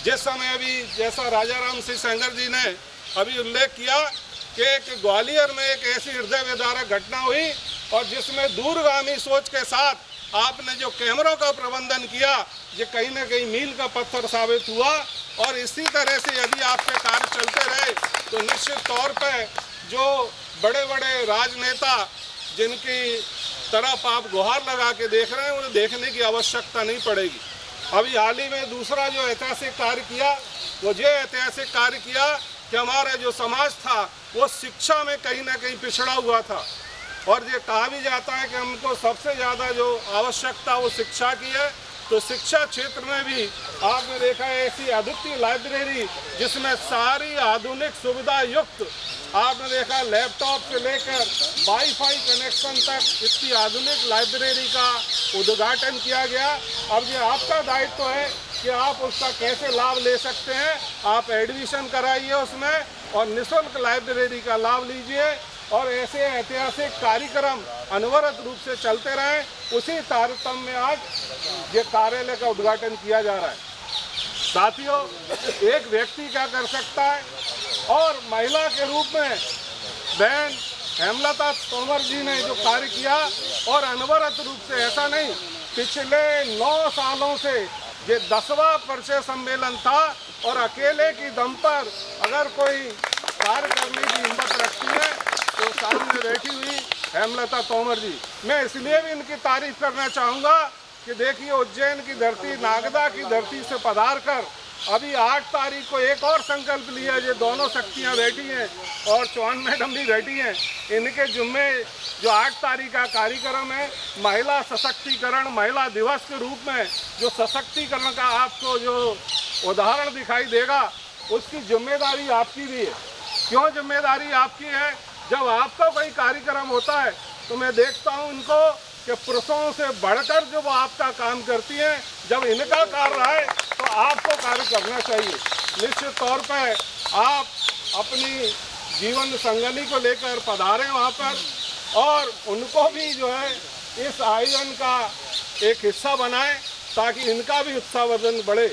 F: जिस समय अभी जैसा राजा राम सिंह सेंगर जी ने अभी उल्लेख किया कि एक ग्वालियर में एक ऐसी हृदय विदारक घटना हुई और जिसमें दूरगामी सोच के साथ आपने जो कैमरों का प्रबंधन किया, ये कहीं ना कहीं मील का पत्थर साबित हुआ। और इसी तरह से यदि आपके कार्य चलते रहे तो निश्चित तौर पर जो बड़े बड़े राजनेता जिनकी तरफ आप गुहार लगा के देख रहे हैं, उन्हें देखने की आवश्यकता नहीं पड़ेगी। अभी हाल ही में दूसरा जो ऐतिहासिक कार्य किया, वो ये ऐतिहासिक कार्य किया कि हमारा जो समाज था वो शिक्षा में कहीं ना कहीं पिछड़ा हुआ था और ये कहा भी जाता है कि हमको सबसे ज़्यादा जो आवश्यकता वो शिक्षा की है। तो शिक्षा क्षेत्र में भी आपने देखा है ऐसी अद्वितीय लाइब्रेरी जिसमें सारी आधुनिक सुविधा युक्त, आपने देखा लैपटॉप से लेकर वाईफाई कनेक्शन तक इतनी आधुनिक लाइब्रेरी का उद्घाटन किया गया। अब ये आपका दायित्व है कि आप उसका कैसे लाभ ले सकते हैं। आप एडमिशन कराइए उसमें और निःशुल्क लाइब्रेरी का लाभ लीजिए और ऐसे ऐतिहासिक कार्यक्रम अनवरत रूप से चलते रहें। उसी तारतम्य में आज ये कार्यालय का उद्घाटन किया जा रहा है। साथियों, एक व्यक्ति क्या कर सकता है और महिला के रूप में बहन हेमलता तोमर जी ने जो कार्य किया और अनवरत रूप से, ऐसा नहीं, पिछले 9 सालों से ये 10वां परिचय सम्मेलन था और अकेले की दम पर अगर कोई कार्य करने की हिम्मत रखती है तो सामने बैठी हुई हेमलता तोमर जी, मैं इसलिए भी इनकी तारीफ करना चाहूँगा कि देखिए उज्जैन की धरती, नागदा की धरती से पधार कर अभी 8 तारीख को एक और संकल्प लिया। ये दोनों शक्तियाँ बैठी हैं और चौहान मैडम भी बैठी हैं। इनके जुम्मे जो 8 तारीख का कार्यक्रम है, महिला सशक्तिकरण, महिला दिवस के रूप में जो सशक्तिकरण का आपको जो उदाहरण दिखाई देगा, उसकी जिम्मेदारी आपकी भी है। क्यों जिम्मेदारी आपकी है? जब आपका कोई कार्यक्रम होता है तो मैं देखता हूँ इनको कि पुरुषों से बढ़कर जो वो आपका काम करती हैं। जब इनका कार्य है तो आपको कार्य करना चाहिए। निश्चित तौर पर आप अपनी जीवन संगनी को लेकर पधारें वहाँ पर और उनको भी जो है इस आयोजन का एक हिस्सा बनाएं ताकि इनका भी उत्साहवर्धन बढ़े।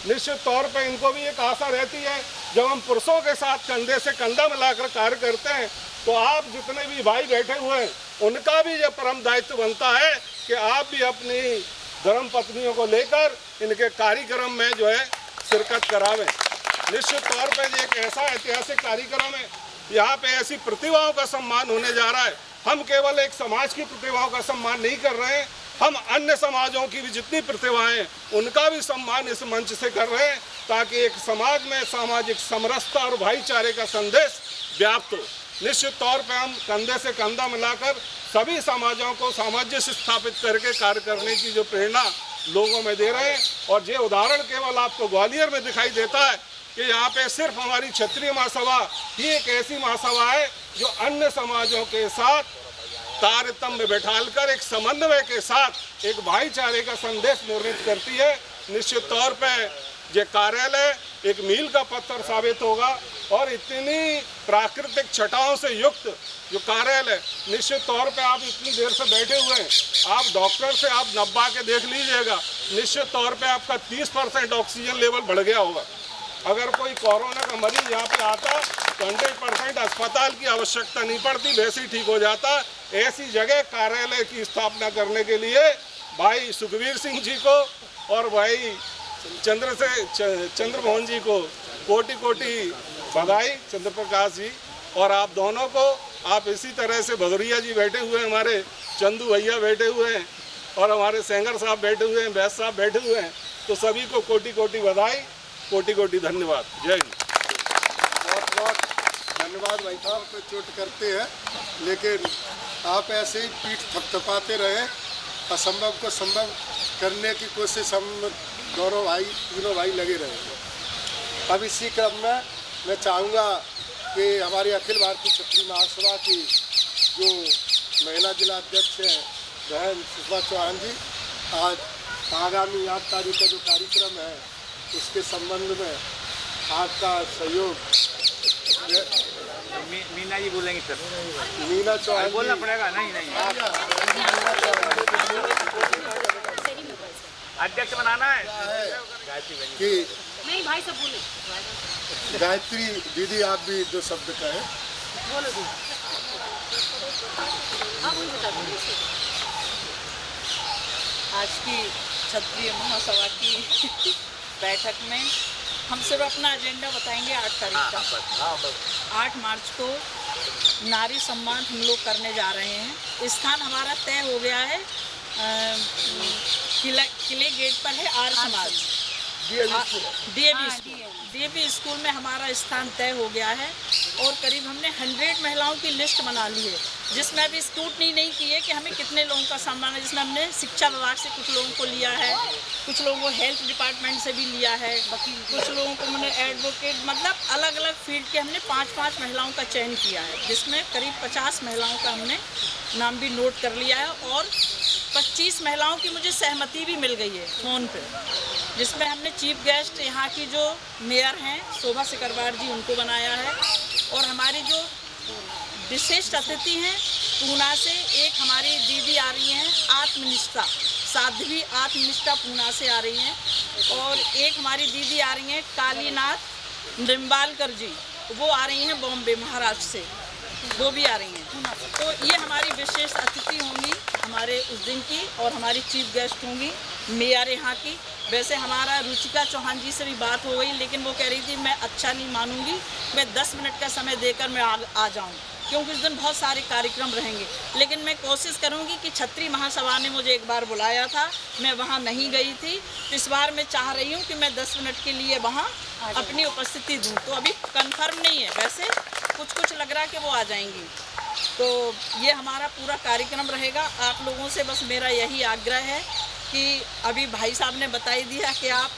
F: निश्चित तौर पर इनको भी एक आशा रहती है, जब हम पुरुषों के साथ कंधे से कंधा मिलाकर कार्य करते हैं तो आप जितने भी भाई बैठे हुए हैं उनका भी ये परम दायित्व बनता है कि आप भी अपनी धर्म पत्नियों को लेकर इनके कार्यक्रम में जो है शिरकत करावें। निश्चित तौर पर ये एक ऐसा ऐतिहासिक कार्यक्रम है, यहाँ पे ऐसी प्रतिभाओं का सम्मान होने जा रहा है। हम केवल एक समाज की प्रतिभाओं का सम्मान नहीं कर रहे हैं, हम अन्य समाजों की भी जितनी प्रतिभाएं हैं उनका भी सम्मान इस मंच से कर रहे हैं ताकि एक समाज में सामाजिक समरसता और भाईचारे का संदेश व्याप्त हो। निश्चित तौर पर हम कंधे से कंधा मिलाकर सभी समाजों को सामंजस्य स्थापित करके कार्य करने की जो प्रेरणा लोगों में दे रहे हैं। और ये उदाहरण केवल आपको ग्वालियर में दिखाई देता है कि यहाँ पे सिर्फ हमारी क्षत्रिय महासभा ही एक ऐसी महासभा है जो अन्य समाजों के साथ तारतम्य में बैठालकर एक समन्वय के साथ एक भाईचारे का संदेश निर्मित करती है। निश्चित तौर पर ये कार्यालय एक मील का पत्थर साबित होगा और इतनी प्राकृतिक छटाओं से युक्त जो कार्यालय, निश्चित तौर पे आप इतनी देर से बैठे हुए हैं, आप डॉक्टर से आप नब्बा के देख लीजिएगा, निश्चित तौर पे आपका 30% ऑक्सीजन लेवल बढ़ गया होगा। अगर कोई कोरोना का मरीज यहाँ पे आता तो 100% अस्पताल की आवश्यकता नहीं पड़ती, वैसे ही ठीक हो जाता। ऐसी जगह कार्यालय की स्थापना करने के लिए भाई सुखबीर सिंह जी को और भाई चंद्रमोहन जी को कोटि कोटि बधाई, चंद्र प्रकाश जी और आप दोनों को। आप इसी तरह से भदौरिया जी बैठे हुए हैं, हमारे चंदू भैया बैठे हुए हैं और हमारे सेंगर साहब बैठे हुए हैं, वैस साहब बैठे हुए हैं, तो सभी को कोटि कोटि बधाई, कोटि कोटि धन्यवाद। जय हिंद।
A: बहुत बहुत धन्यवाद भाई साहब। पे चोट करते हैं लेकिन आप ऐसे ही पीठ थपथपाते रहे, असंभव को संभव करने की कोशिश हम दोनों भाई तीनों भाई लगे रहेंगे। अब इसी क्रम में मैं चाहूँगा कि हमारी अखिल भारतीय क्षत्रिय महासभा की जो महिला जिला अध्यक्ष हैं बहन सुषमा चौहान जी, आज आगामी 8 तारीख का जो कार्यक्रम है उसके संबंध में आपका सहयोग।
G: मीना जी बोलेंगे सर।
A: मीना चौहान
G: बोलना पड़ेगा। नहीं अध्यक्ष बनाना है
A: कि
C: नहीं भाई सब बोले।
A: गायत्री दीदी आप भी 2 शब्द कहें।
C: बोलो हाँ बोल बता दो। आज की क्षत्रिय महासभा की बैठक में हम सिर्फ अपना एजेंडा बताएंगे। 8 तारीख का 8 मार्च को नारी सम्मान हम लोग करने जा रहे हैं। स्थान हमारा तय हो गया है, किले गेट पर है आर्य समाज डीएवी स्कूल में हमारा स्थान तय हो गया है। और करीब हमने 100 महिलाओं की लिस्ट बना ली है, जिसमें अभी स्क्रूटनी नहीं की है कि हमें कितने लोगों का सम्मान है। जिसमें हमने शिक्षा विभाग से कुछ लोगों को लिया है, कुछ लोगों को हेल्थ डिपार्टमेंट से भी लिया है, कुछ लोगों को हमने एडवोकेट, मतलब अलग अलग फील्ड के हमने 5-5 महिलाओं का चयन किया है, जिसमें करीब 50 महिलाओं का हमने नाम भी नोट कर लिया है। और 25 महिलाओं की मुझे सहमति भी मिल गई है फ़ोन पे, जिसमें हमने चीफ गेस्ट यहाँ की जो मेयर हैं शोभा सिकरवार जी उनको बनाया है। और हमारी जो विशिष्ट अतिथि हैं पूना से एक हमारी दीदी आ रही हैं आत्मनिष्ठा, साध्वी आत्मनिष्ठा पूना से आ रही हैं। और एक हमारी दीदी आ रही हैं कालीनाथ निम्बालकर जी, वो आ रही हैं बॉम्बे महाराष्ट्र से, वो भी आ रही हैं। तो ये हमारी विशेष अतिथि होंगी हमारे उस दिन की। और हमारी चीफ गेस्ट होंगी मेयर यहाँ की। वैसे हमारा रुचिका चौहान जी से भी बात हो गई, लेकिन वो कह रही थी मैं अच्छा नहीं मानूंगी, मैं 10 मिनट का समय देकर मैं आ जाऊँ, क्योंकि उस दिन बहुत सारे कार्यक्रम रहेंगे। लेकिन मैं कोशिश करूंगी कि क्षत्रिय महासभा ने मुझे एक बार बुलाया था, मैं वहां नहीं गई थी, तो इस बार मैं चाह रही हूं कि मैं 10 मिनट के लिए वहां अपनी उपस्थिति दूं। तो अभी कंफर्म नहीं है, वैसे कुछ लग रहा है कि वो आ जाएंगी। तो ये हमारा पूरा कार्यक्रम रहेगा। आप लोगों से बस मेरा यही आग्रह है कि अभी भाई साहब ने बता ही दिया कि आप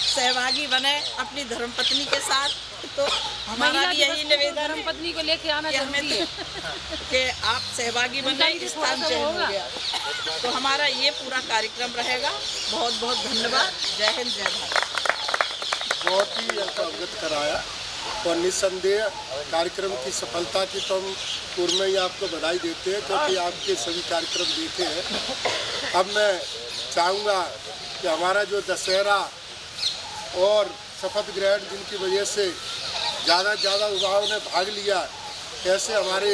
C: सहभागी बने अपनी धर्मपत्नी के साथ, तो हमारा भी यही निवेदन है
H: धर्मपत्नी को लेके आना जरूरी है
C: कि आप सहभागी बने। स्थान चयन हो गया तो हमारा ये पूरा कार्यक्रम रहेगा। बहुत बहुत धन्यवाद। जय हिंद, जय भारत।
A: बहुत ही अवगत कराया और निस्संदेह कार्यक्रम की सफलता की तो हम पूर्व में ही आपको बधाई देते हैं, क्योंकि आपके सभी कार्यक्रम देखे हैं। अब मैं चाहूँगा कि हमारा जो दशहरा और शपथ ग्रहण जिनकी वजह से ज़्यादा से ज़्यादा युवाओं ने भाग लिया, ऐसे हमारे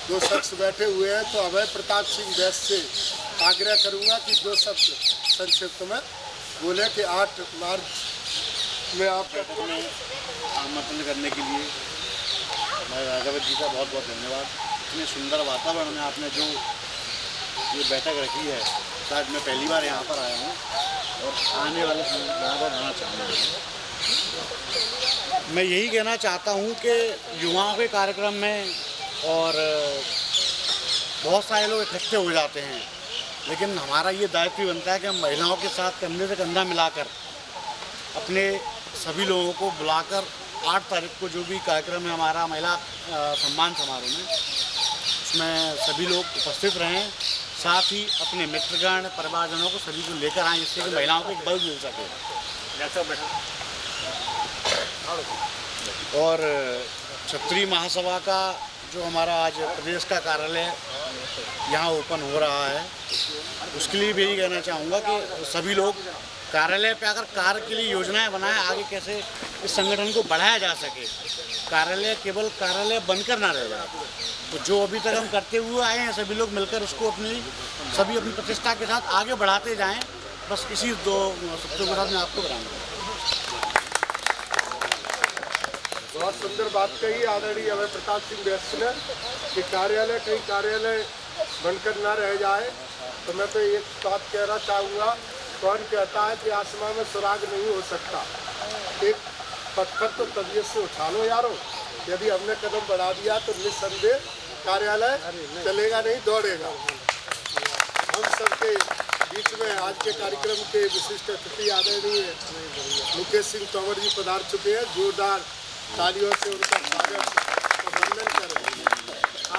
A: 2 शख्स बैठे हुए हैं, तो अभय प्रताप सिंह बैस से आग्रह करूंगा कि 2 शब्द संक्षिप्त में बोले कि 8 मार्च में आपका
G: आमंत्रण करने के लिए मैं राघव जी का बहुत बहुत धन्यवाद। इतने सुंदर वातावरण में आपने जो ये बैठक रखी है, शायद मैं पहली बार यहाँ पर आया हूँ और आने वाले समय यहाँ पर आना चाहूँगा। मैं यही कहना चाहता हूँ कि युवाओं के कार्यक्रम में और बहुत सारे लोग इकट्ठे हो जाते हैं, लेकिन हमारा ये दायित्व बनता है कि हम महिलाओं के साथ कंधे से कंधा मिलाकर अपने सभी लोगों को बुलाकर 8 तारीख को जो भी कार्यक्रम है हमारा महिला सम्मान समारोह में, उसमें सभी लोग उपस्थित रहें, साथ ही अपने मित्रगण परिवारजनों को सभी को लेकर आएँ, जिससे कि महिलाओं को एक बल मिल सके। और क्षत्रिय महासभा का जो हमारा आज प्रदेश का कार्यालय यहाँ ओपन हो रहा है, उसके लिए भी यही कहना चाहूँगा कि सभी लोग कार्यालय पे आकर कार्य के लिए योजनाएं बनाएं, आगे कैसे इस संगठन को बढ़ाया जा सके। कार्यालय केवल कार्यालय बनकर ना रह जाए। तो जो अभी तक हम करते हुए आए हैं, सभी लोग मिलकर उसको सभी अपनी प्रतिष्ठा के साथ आगे बढ़ाते जाएं। बस इसी 2 शब्दों के साथ मैं आपको बताऊँगा।
A: बहुत सुंदर बात कही आदरणीय अभय प्रताप सिंह बैस ने कि कार्यालय कहीं कार्यालय बनकर ना रह जाए। तो मैं तो एक बात कहना चाहूँगा, कौन कहता है कि आसमान में सुराग नहीं हो सकता। एक पत्थर तो तबीयत से उठा लो यारो। यदि हमने कदम बढ़ा दिया तो निस्संदेह कार्यालय चलेगा नहीं, दौड़ेगा। हम सबके बीच में आज के कार्यक्रम के विशिष्ट अतिथि आदरणीय मुकेश सिंह तोमर जी पधार चुके हैं। जोरदार तालियों से उनका स्वागत और वंदन करें।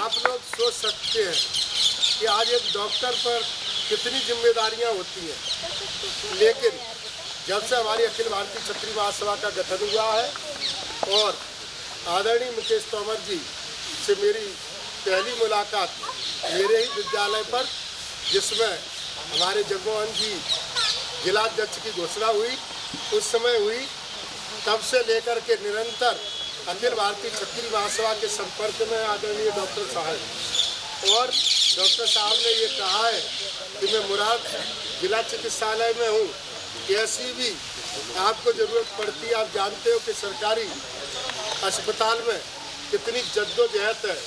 A: आप लोग सोच सकते हैं कि आज एक डॉक्टर पर कितनी जिम्मेदारियां होती हैं, लेकिन जब से हमारी अखिल भारतीय क्षत्रिय महासभा का गठन हुआ है और आदरणीय मुकेश तोमर जी से मेरी पहली मुलाकात मेरे ही विद्यालय पर, जिसमें हमारे जगमोहन जी जिलाध्यक्ष की घोषणा हुई, उस समय हुई, तब से लेकर के निरंतर अखिल भारतीय क्षत्रिय महासभा के संपर्क में आदरणीय डॉक्टर साहब। और डॉक्टर साहब ने ये कहा है कि मैं मुराद जिला चिकित्सालय में हूँ, कैसी भी आपको ज़रूरत पड़ती है, आप जानते हो कि सरकारी अस्पताल में कितनी जद्दोजहद है,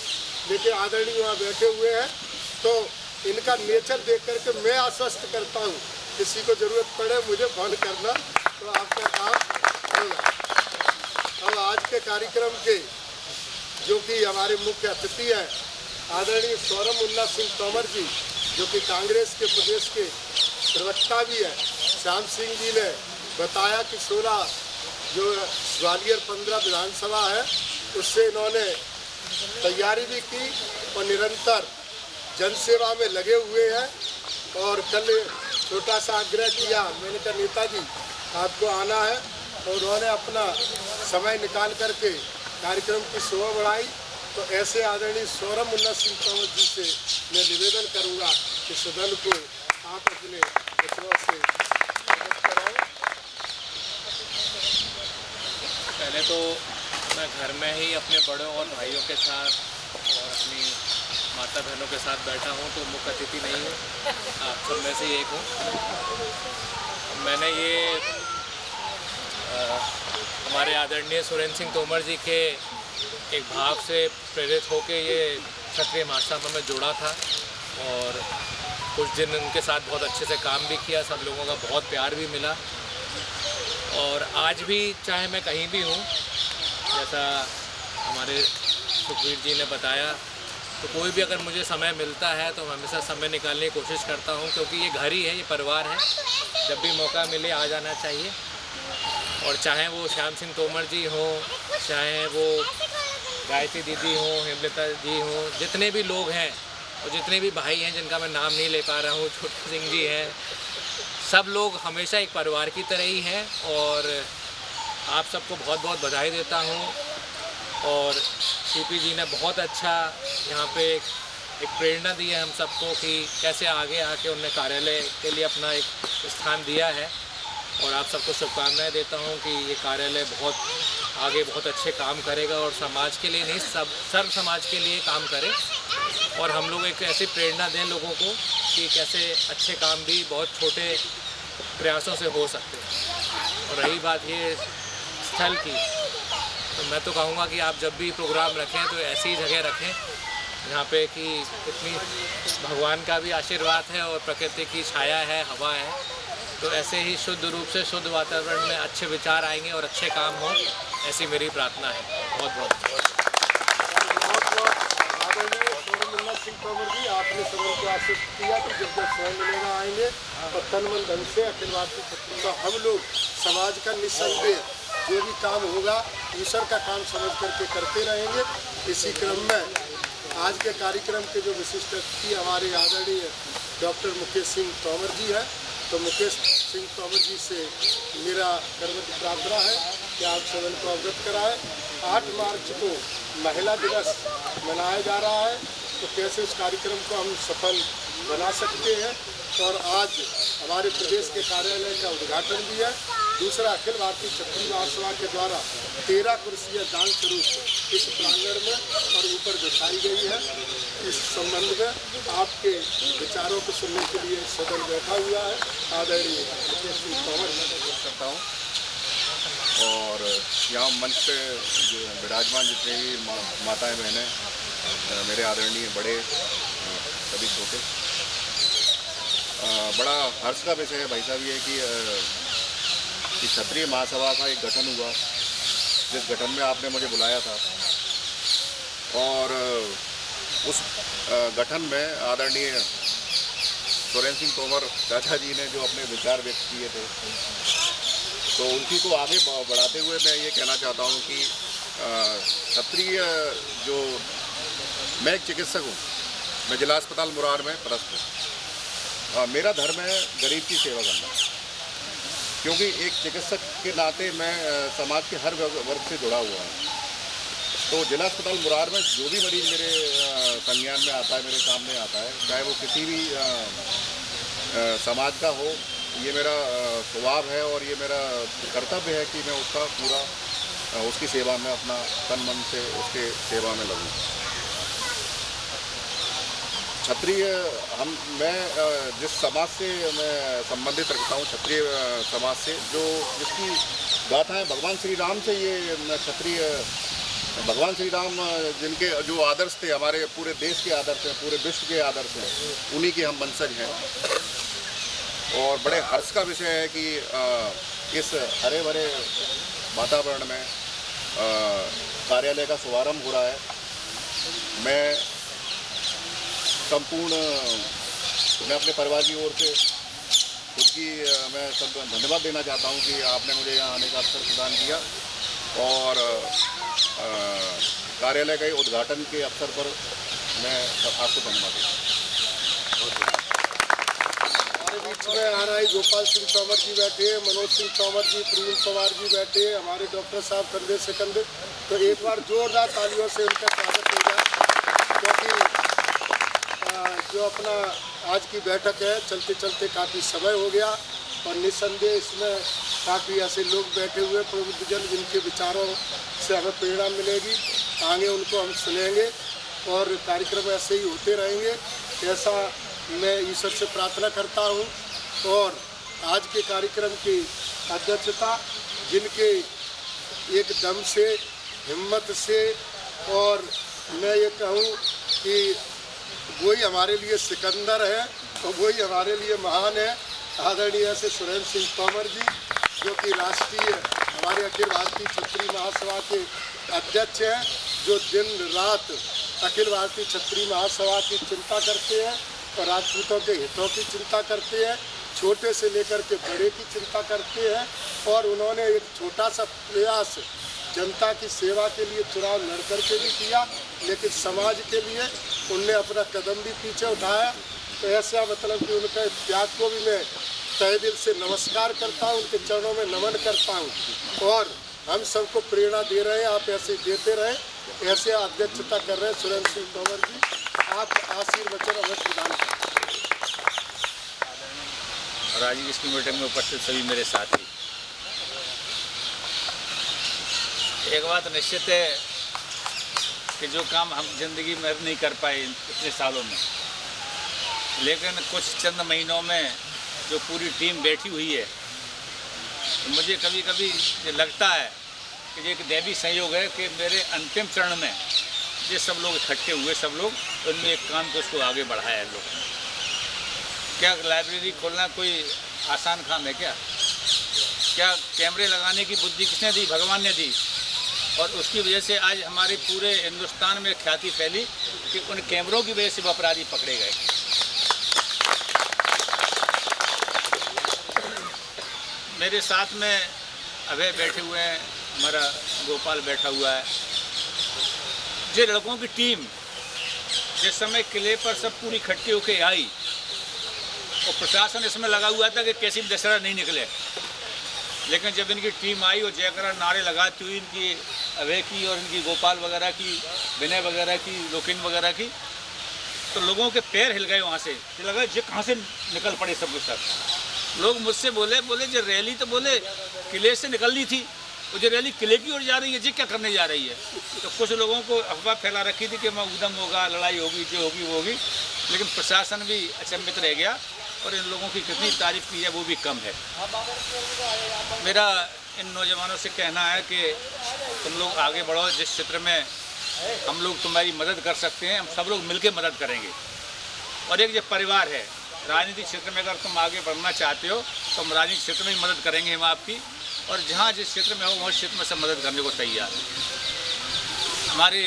A: लेकिन आदरणीय वहाँ बैठे हुए हैं, तो इनका नेचर देख करके मैं आश्वस्त करता हूँ, किसी को ज़रूरत पड़े मुझे फोन करना तो आपका काम होगा। अब आज के कार्यक्रम के जो कि हमारे मुख्य अतिथि हैं आदरणीय सौरभ मुन्ना सिंह तोमर जी, जो कि कांग्रेस के प्रदेश के प्रवक्ता भी हैं। श्याम सिंह जी ने बताया कि 16 जो ग्वालियर 15 विधानसभा है उससे इन्होंने तैयारी भी की और निरंतर जनसेवा में लगे हुए हैं। और कल छोटा सा आग्रह किया, मैंने कहा नेताजी आपको आना है, और उन्होंने अपना समय निकाल करके कार्यक्रम की शोभा बढ़ाई। तो ऐसे आदरणीय सौरभ मुन्ना सिंह तोमर जी से मैं निवेदन करूंगा कि सदन को आप अपने वचनों से अवगत कराएं।
I: पहले तो मैं घर में ही अपने बड़ों और भाइयों के साथ और अपनी माता बहनों के साथ बैठा हूँ, तो मुख्य अतिथि नहीं हूँ, आप सब में से एक हूँ। मैंने ये हमारे आदरणीय सुरेंद्र सिंह तोमर जी के एक भाव से प्रेरित होकर ये क्षत्रिय महासभा में जोड़ा था और कुछ दिन उनके साथ बहुत अच्छे से काम भी किया, सब लोगों का बहुत प्यार भी मिला। और आज भी चाहे मैं कहीं भी हूँ, जैसा हमारे सुखवीर जी ने बताया, तो कोई भी अगर मुझे समय मिलता है तो हमेशा समय निकालने की कोशिश करता हूँ, क्योंकि ये घर ही है, ये परिवार है, जब भी मौका मिले आ जाना चाहिए। और चाहे वो श्याम सिंह तोमर जी हों, चाहे वो गायत्री दीदी हों, हेमलता जी हों, जितने भी लोग हैं और जितने भी भाई हैं जिनका मैं नाम नहीं ले पा रहा हूँ, छोटे सिंह जी हैं, सब लोग हमेशा एक परिवार की तरह ही हैं। और आप सबको बहुत बहुत बधाई देता हूँ। और सीपी जी ने बहुत अच्छा यहाँ पे एक प्रेरणा दी है हम सबको कि कैसे आगे आके उन्होंने कार्यालय के लिए अपना एक स्थान दिया है। और आप सबको शुभकामनाएं देता हूँ कि ये कार्यालय बहुत आगे बहुत अच्छे काम करेगा और समाज के लिए नहीं, सर्व समाज के लिए काम करे। और हम लोग एक ऐसी प्रेरणा दें लोगों को कि कैसे अच्छे काम भी बहुत छोटे प्रयासों से हो सकते हैं। और रही बात ये स्थल की, तो मैं तो कहूँगा कि आप जब भी प्रोग्राम रखें तो ऐसी जगह रखें जहाँ पे कि इतनी भगवान का भी आशीर्वाद है और प्रकृति की छाया है, हवा है, तो ऐसे ही शुद्ध रूप से शुद्ध वातावरण में अच्छे विचार आएंगे और अच्छे काम हों, ऐसी मेरी प्रार्थना है। बहुत बहुत
A: आदरणीय सौरभ मुन्ना सिंह तोमर जी, आपने सदन को आश्वस्त किया कि जब जब स्वयं मिलेगा आएंगे तो तन मन धन से अखिल भारतीय क्षत्रिय का हम लोग समाज का निस्संदेह जो भी काम होगा ईश्वर का काम समझ करके करते रहेंगे। इसी क्रम में आज के कार्यक्रम के जो विशिष्ट अतिथि हमारे आदरणीय डॉक्टर मुकेश सिंह तोमर जी हैं, तो मुकेश सिंह तोमर जी से मेरा कर्मठ प्रार्थना है कि आप सदन को अवगत कराएं। 8 मार्च को महिला दिवस मनाया जा रहा है, तो कैसे उस कार्यक्रम को हम सफल बना सकते हैं। और आज हमारे प्रदेश के कार्यालय का उद्घाटन भी है। दूसरा, अखिल भारतीय क्षत्रिय महासभा के द्वारा 13 कुर्सियाँ दान स्वरूप इस प्रांगण में और ऊपर बिछाई गई है। इस संबंध में आपके विचारों को सुनने के लिए सदन बैठा हुआ है। आदरणीय मुकेश सिंह तोमर
J: करता हूँ और यहाँ मंच पे जो विराजमान जितने भी माताएं बहनें, मेरे आदरणीय बड़े सभी छोटे, बड़ा हर्ष का विषय है भाई साहब ये कि क्षत्रिय महासभा का एक गठन हुआ, जिस गठन में आपने मुझे बुलाया था। और उस गठन में आदरणीय सुरेंद्र सिंह तोमर चाचा जी ने जो अपने विचार व्यक्त किए थे, तो उनकी को आगे बढ़ाते हुए मैं ये कहना चाहता हूँ कि क्षत्रिय जो मैं एक चिकित्सक हूँ, मैं जिला अस्पताल मुरार में पदस्थ हूँ। मेरा धर्म है गरीब की सेवा करना, क्योंकि एक चिकित्सक के नाते मैं समाज के हर वर्ग से जुड़ा हुआ हूँ। तो जिला अस्पताल मुरार में जो भी मरीज मेरे संज्ञान में आता है, मेरे सामने आता है, चाहे वो किसी भी समाज का हो, ये मेरा स्वभाव है और ये मेरा कर्तव्य है कि मैं उसका पूरा उसकी सेवा में अपना तन मन से उसके सेवा में लगूँ। क्षत्रिय मैं जिस समाज से मैं संबंधित रखता हूँ, क्षत्रिय समाज से, जो जिसकी गाथाएँ भगवान श्री राम से, ये क्षत्रिय भगवान श्री राम जिनके जो आदर्श थे, हमारे पूरे देश के आदर्श हैं, पूरे विश्व के आदर्श हैं, उन्हीं के हम वंशज हैं। और बड़े हर्ष का विषय है कि इस हरे भरे वातावरण में कार्यालय का शुभारंभ हो रहा है। मैं अपने परिवार की ओर से खुद की मैं धन्यवाद देना चाहता हूं कि आपने मुझे यहाँ आने का अवसर प्रदान किया और कार्यालय के उद्घाटन के अवसर पर मैं आपको धन्यवाद देता हूँ।
A: हमारे बीच में आरआई गोपाल सिंह तोमर जी बैठे, मनोज सिंह तोमर जी, प्रवीण पवार जी बैठे, हमारे डॉक्टर साहब कंधे से कंधे। तो एक बार जोरदार तालियों से उनका स्वागत हो जाए, क्योंकि जो अपना आज की बैठक है, चलते चलते काफ़ी समय हो गया और निस्संदेह इसमें काफ़ी ऐसे लोग बैठे हुए प्रबुद्धजन जिनके विचारों से हमें प्रेरणा मिलेगी, आगे उनको हम सुनेंगे और कार्यक्रम ऐसे ही होते रहेंगे, ऐसा मैं ईश्वर से प्रार्थना करता हूं। और आज के कार्यक्रम की अध्यक्षता जिनके एक दम से, हिम्मत से, और मैं ये कहूं कि वही हमारे लिए सिकंदर है और वही हमारे लिए महान है, आदरणीय से सुरेंद्र सिंह तोमर जी, जो कि राष्ट्रीय हमारे अखिल भारतीय क्षत्रिय महासभा के अध्यक्ष हैं, जो दिन रात अखिल भारतीय क्षत्रिय महासभा की चिंता करते हैं और राजपूतों के हितों की चिंता करते हैं, छोटे से लेकर के बड़े की चिंता करते हैं। और उन्होंने एक छोटा सा प्रयास जनता की सेवा के लिए चुनाव लड़ करके भी किया, लेकिन समाज के लिए उनने अपना कदम भी पीछे उठाया। तो ऐसा मतलब कि उनके त्याग को भी मैं तहे दिल से नमस्कार करता हूं, उनके चरणों में नमन करता हूं और हम सबको प्रेरणा दे रहे हैं, आप ऐसे देते रहें। ऐसे अध्यक्षता कर रहे हैं सुरेंद्र सिंह तोमर जी, आप आशीर्वचन हमें प्रदान करें।
K: और आज इस मीटिंग में उपस्थित सभी मेरे साथी, एक बात निश्चित है कि जो काम हम जिंदगी में नहीं कर पाए इतने सालों में, लेकिन कुछ चंद महीनों में जो पूरी टीम बैठी हुई है, तो मुझे कभी कभी ये लगता है कि ये एक दैवी संयोग है कि मेरे अंतिम चरण में ये सब लोग इकट्ठे हुए, सब लोग उनमें एक काम को उसको आगे बढ़ाया है लोग। क्या लाइब्रेरी खोलना कोई आसान काम है क्या? क्या कैमरे लगाने की बुद्धि किसने दी? भगवान ने दी। और उसकी वजह से आज हमारे पूरे हिंदुस्तान में ख्याति फैली कि उन कैमरों की वजह से वो अपराधी पकड़े गए। मेरे साथ में अभय बैठे हुए हैं, हमारा गोपाल बैठा हुआ है। जो लड़कों की टीम जिस समय किले पर सब पूरी इकट्ठी होकर आई और प्रशासन इसमें लगा हुआ था कि कैसी भी दशहरा नहीं निकले, लेकिन जब इनकी टीम आई और जयकरा नारे लगाती हुई इनकी अभय की और इनकी गोपाल वगैरह की, विनय वगैरह की, लोकिन वगैरह की, तो लोगों के पैर हिल गए वहाँ से। लगा ये कहाँ से निकल पड़े सब कुछ। सब लोग मुझसे बोले जो रैली तो बोले किले से निकलनी थी, वो जो रैली किले की ओर जा रही है, जी क्या करने जा रही है। तो कुछ लोगों को अफवाह फैला रखी थी कि मैं उदम होगा, लड़ाई होगी, जो होगी वो होगी, लेकिन प्रशासन भी अचंभित रह गया और इन लोगों की कितनी तारीफ की है वो भी कम है। मेरा इन नौजवानों से कहना है कि तुम लोग आगे बढ़ो, जिस क्षेत्र में हम लोग तुम्हारी मदद कर सकते हैं, हम सब लोग मिलकर मदद करेंगे। और एक जो परिवार है, राजनीतिक क्षेत्र में अगर तुम आगे बढ़ना चाहते हो तो हम राजनीतिक क्षेत्र में ही मदद करेंगे हम आपकी, और जहाँ जिस क्षेत्र में हो वह क्षेत्र में सब मदद करने को तैयार है। हमारी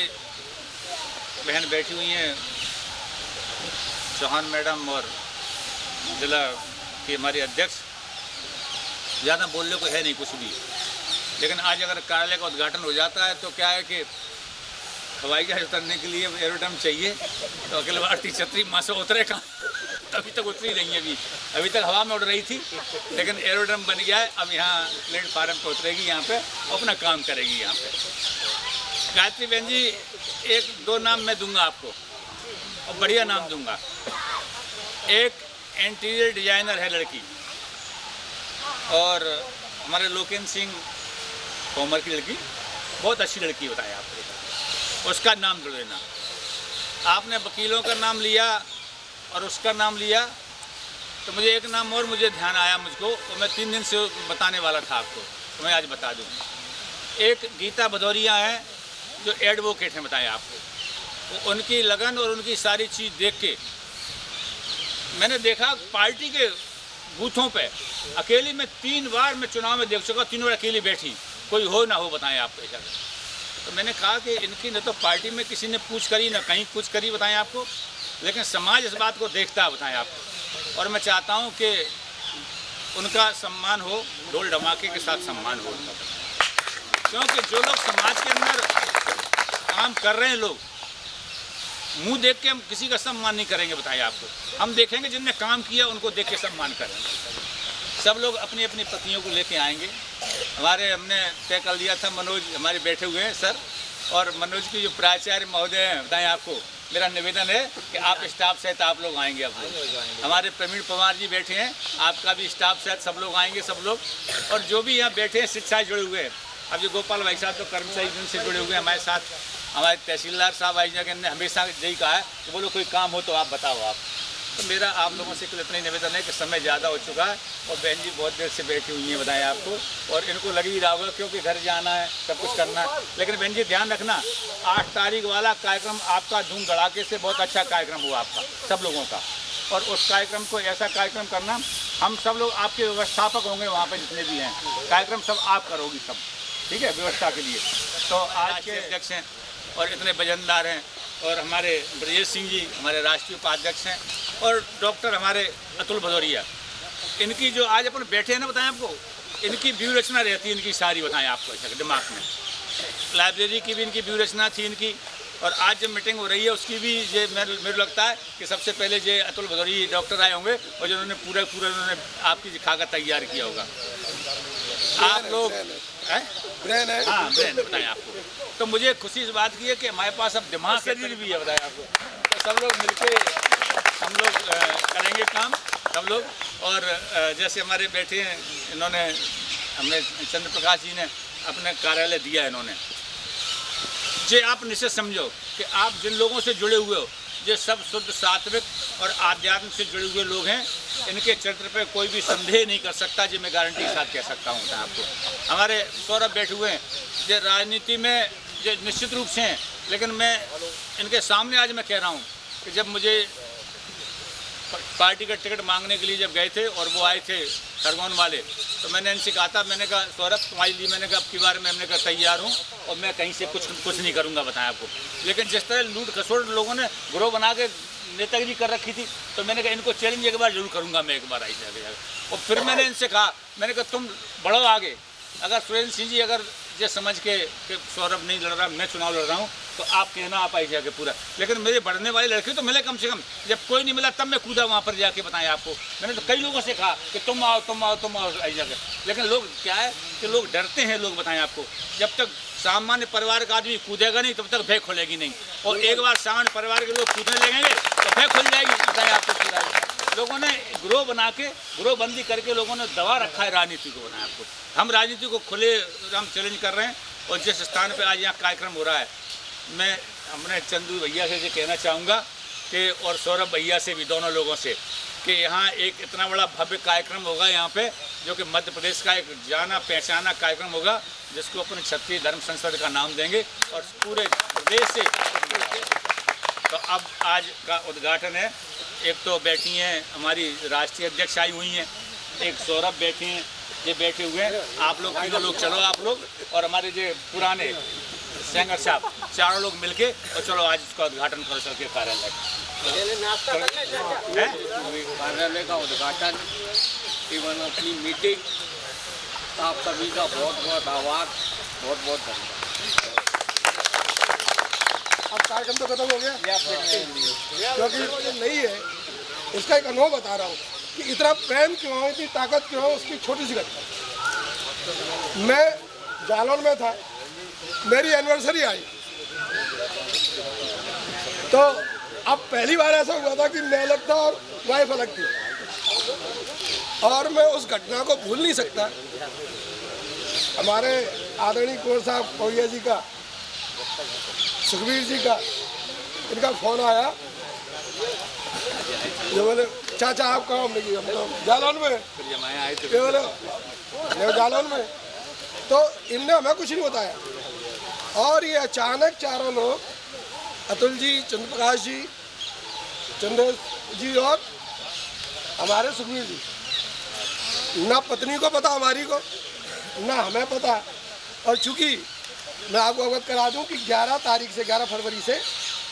K: बहन बैठी हुई हैं, चौहान मैडम और जिला के हमारे अध्यक्ष, ज़्यादा बोलने को है नहीं कुछ भी, लेकिन आज अगर कार्यालय का उद्घाटन हो जाता है तो क्या है कि हवाई जहाज उतरने के लिए एरोड्रम चाहिए, तो अखिल भारतीय क्षत्रिय महासभा उतरे कहाँ, अभी तक उतरी नहीं है। अभी तक हवा में उड़ रही थी, लेकिन एरोड्रम बन गया है। अब यहाँ प्लेटफार्म पर उतरेगी, यहाँ पे अपना काम करेगी। यहाँ पे गायत्री बहन जी, एक दो नाम मैं दूंगा आपको और बढ़िया नाम दूंगा। एक इंटीरियर डिजाइनर है लड़की, और हमारे लोकेन सिंह तोमर की लड़की, बहुत अच्छी लड़की बताया आपको, उसका नाम जोड़ देना। आपने वकीलों का नाम लिया और उसका नाम लिया, तो मुझे एक नाम और मुझे ध्यान आया मुझको, तो मैं 3 दिन से बताने वाला था आपको, तो मैं आज बता दूँ। एक गीता भदौरिया हैं जो एडवोकेट हैं, बताएं आपको। तो उनकी लगन और उनकी सारी चीज़ देख के मैंने देखा, पार्टी के बूथों पे अकेली में 3 बार मैं चुनाव में देख चुका, 3 बार अकेली बैठी, कोई हो ना हो, बताएं आपको ऐसा। तो मैंने कहा कि इनकी न तो पार्टी में किसी ने पूछ करी, ना कहीं कुछ करी, बताएं आपको, लेकिन समाज इस बात को देखता है, बताएं आपको। और मैं चाहता हूं कि उनका सम्मान हो, ढोल धमाके के साथ सम्मान हो उनका, क्योंकि जो लोग समाज के अंदर काम कर रहे हैं, लोग मुंह देख के हम किसी का सम्मान नहीं करेंगे, बताइए आपको। हम देखेंगे जिनने काम किया उनको देख के सम्मान करेंगे। सब लोग अपनी अपनी पत्नियों को लेके आएंगे। हमने तय कर लिया था, मनोज हमारे बैठे हुए हैं सर, और मनोज की जो प्राचार्य महोदय हैं, बताएं आपको, मेरा निवेदन है कि आप स्टाफ सहित आप लोग आएंगे। आप लोग हमारे प्रवीण पवार जी बैठे हैं, आपका भी स्टाफ सहित सब लोग आएंगे, सब लोग। और जो भी यहाँ बैठे हैं शिक्षा से जुड़े हुए हैं, अब जो गोपाल भाई साहब तो कर्मचारी से जुड़े हुए हैं हमारे साथ, हमारे तहसीलदार साहब आई जगह ने हमेशा यही कहा है कि बोलो कोई काम हो तो आप बताओ आप। तो मेरा आप लोगों से इतना ही निवेदन है कि समय ज़्यादा हो चुका है और बहन जी बहुत देर से बैठी हुई हैं, बताएं आपको, और इनको लग ही रहा होगा क्योंकि घर जाना है, सब कुछ करना है। लेकिन बहन जी ध्यान रखना, 8 तारीख वाला कार्यक्रम आपका धूम धड़ाके से बहुत अच्छा कार्यक्रम हुआ आपका सब लोगों का, और उस कार्यक्रम को ऐसा कार्यक्रम करना, हम सब लोग आपके व्यवस्थापक होंगे वहाँ पर जितने भी हैं, कार्यक्रम सब आप करोगी सब, ठीक है, व्यवस्था के लिए। तो आज के अध्यक्ष हैं और इतने वजनदार हैं, और हमारे ब्रजेश सिंह जी हमारे राष्ट्रीय उपाध्यक्ष हैं, और डॉक्टर हमारे अतुल भदौरिया, इनकी जो आज अपन बैठे हैं ना, बताएं आपको, इनकी व्यू रचना रहती है इनकी सारी, बताएं आपको ऐसा दिमाग में। लाइब्रेरी की भी इनकी व्यू रचना थी इनकी, और आज जब मीटिंग हो रही है उसकी भी ये मेरे लगता है कि सबसे पहले ये अतुल भदौरिया डॉक्टर आए होंगे और जिन्होंने पूरा उन्होंने आपकी खाका तैयार किया होगा। आप लोग ब्रेन है, हाँ ब्रेन, बताएं आपको। तो मुझे खुशी इस बात की है कि हमारे पास अब दिमाग शरीर भी है, बताएं आपको। तो सब लोग मिलके हम लोग करेंगे काम सब लोग। और जैसे हमारे बैठे हैं, इन्होंने हमने चंद्र प्रकाश जी ने अपने कार्यालय दिया है इन्होंने, जे आप निश्चित समझो कि आप जिन लोगों से जुड़े हुए हो, ये सब शुद्ध सात्विक और आध्यात्म से जुड़े हुए लोग हैं, इनके चरित्र पे कोई भी संदेह नहीं कर सकता, जो मैं गारंटी के साथ कह सकता हूँ आपको। हमारे सौरभ बैठे हुए हैं, जो राजनीति में जो निश्चित रूप से हैं, लेकिन मैं इनके सामने आज मैं कह रहा हूँ कि जब मुझे पार्टी का टिकट मांगने के लिए जब गए थे और वो आए थे खरगोन वाले, तो मैंने इनसे कहा था, मैंने कहा सौरभ तुम्हारे लिए, मैंने कहा अब की बार में हमने कहा तैयार हूँ और मैं कहीं से कुछ नहीं करूँगा, बताएं आपको। लेकिन जिस तरह लूट खसोट लोगों ने ग्रोह बना के नेतागिरी कर रखी थी, तो मैंने कहा इनको चैलेंज एक बार जरूर करूँगा मैं, एक बार आई जाकर। और फिर मैंने इनसे कहा, मैंने कहा तुम बढ़ो आगे, अगर सुरेंद्र सिंह जी अगर ये समझ के कि सौरभ नहीं लड़ रहा, मैं चुनाव लड़ रहा हूँ, तो आप कहना आप आई जाके पूरा। लेकिन मेरे बढ़ने वाले लड़के तो मिले कम से कम, जब कोई नहीं मिला तब मैं कूदा वहाँ पर जाके, बताएं आपको। मैंने तो कई लोगों से कहा कि तुम आओ तुम आओ तुम आओ आई जाके, लेकिन लोग क्या है कि लोग डरते हैं लोग, बताएं आपको। जब तक सामान्य परिवार का आदमी कूदेगा नहीं तब तक भय खुलेगी नहीं, और एक बार सामान्य परिवार के लोग कूदने लगेंगे तो भय खुल जाएगी, बताएं आपको। पूरा लोगों ने ग्रोह बना के, ग्रोह बंदी करके लोगों ने दबा रखा है राजनीति को, बताएं आपको। हम राजनीति को खुले हम चैलेंज कर रहे हैं, और जिस स्थान पर आज यहाँ कार्यक्रम हो रहा है, मैं अपने चंदू भैया से कहना चाहूँगा कि, और सौरभ भैया से भी, दोनों लोगों से, कि यहाँ एक इतना बड़ा भव्य कार्यक्रम होगा यहाँ पे, जो कि मध्य प्रदेश का एक जाना पहचाना कार्यक्रम होगा, जिसको अपन क्षत्रिय धर्म संसद का नाम देंगे, और पूरे प्रदेश से। तो अब आज का उद्घाटन है। एक तो बैठी हैं हमारी राष्ट्रीय अध्यक्ष आई हुई हैं, एक सौरभ बैठे हैं, ये बैठे हुए हैं, आप लोग तीनों लोग चलो आप लोग, और हमारे जो पुराने सेंगर साहब, चारों लोग मिलके और चलो आज इसका उद्घाटन करो चल के कार्यालय। कार्यालय का उद्घाटन एवं अपनी मीटिंग, आप सभी का बहुत बहुत आभार, बहुत बहुत धन्यवाद।
D: अब कार्यक्रम तो खत्म हो गया, क्योंकि ये नहीं है, उसका एक अनुभव बता रहा हूँ कि इतना प्रेम क्यों हो, इतनी ताकत क्यों हो, उसकी छोटी सी घटना। मैं जालौन में था, मेरी एनिवर्सरी आई, तो अब पहली बार ऐसा हुआ था कि मैं अलग था और वाइफ अलग थी, और मैं उस घटना को भूल नहीं सकता। हमारे आदरणीय कुंवर साहब कोरिया जी का, सुखबीर जी का, इनका फोन आया, जो बोले चाचा आप कहाँ? हमने की हम तो जालौन में, ये बोले जालौन में। तो इनने हमें कुछ नहीं बताया, और ये अचानक चारों लोग, अतुल जी, चंद्र प्रकाश जी, चंद्र जी और हमारे सुखबीर जी, ना पत्नी को पता हमारी को, ना हमें पता। और चूंकि मैं आपको अवगत करा दूं कि 11 तारीख से 11 फरवरी से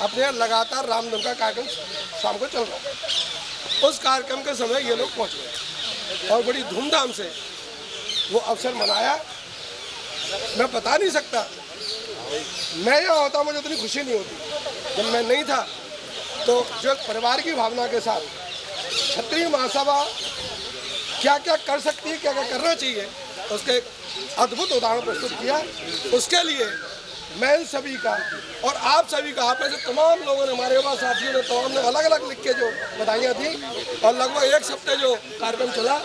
D: अपने यहाँ लगातार रामनवमी का कार्यक्रम शाम को चल रहा है। उस कार्यक्रम के समय ये लोग पहुँच गए और बड़ी धूमधाम से वो अवसर मनाया। मैं बता नहीं सकता, मैं यहाँ होता मुझे उतनी खुशी नहीं होती। जब मैं नहीं था तो जो परिवार की भावना के साथ क्षत्रिय महासभा क्या क्या कर सकती है, क्या क्या करना चाहिए, उसके एक अद्भुत उदाहरण प्रस्तुत किया। उसके लिए मैं इन सभी का और आप सभी का, आप ऐसे तमाम लोगों ने, हमारे युवा साथियों ने, तमाम ने अलग अलग लिख के जो बधाइयाँ दी और लगभग एक हफ्ते जो कार्यक्रम चला,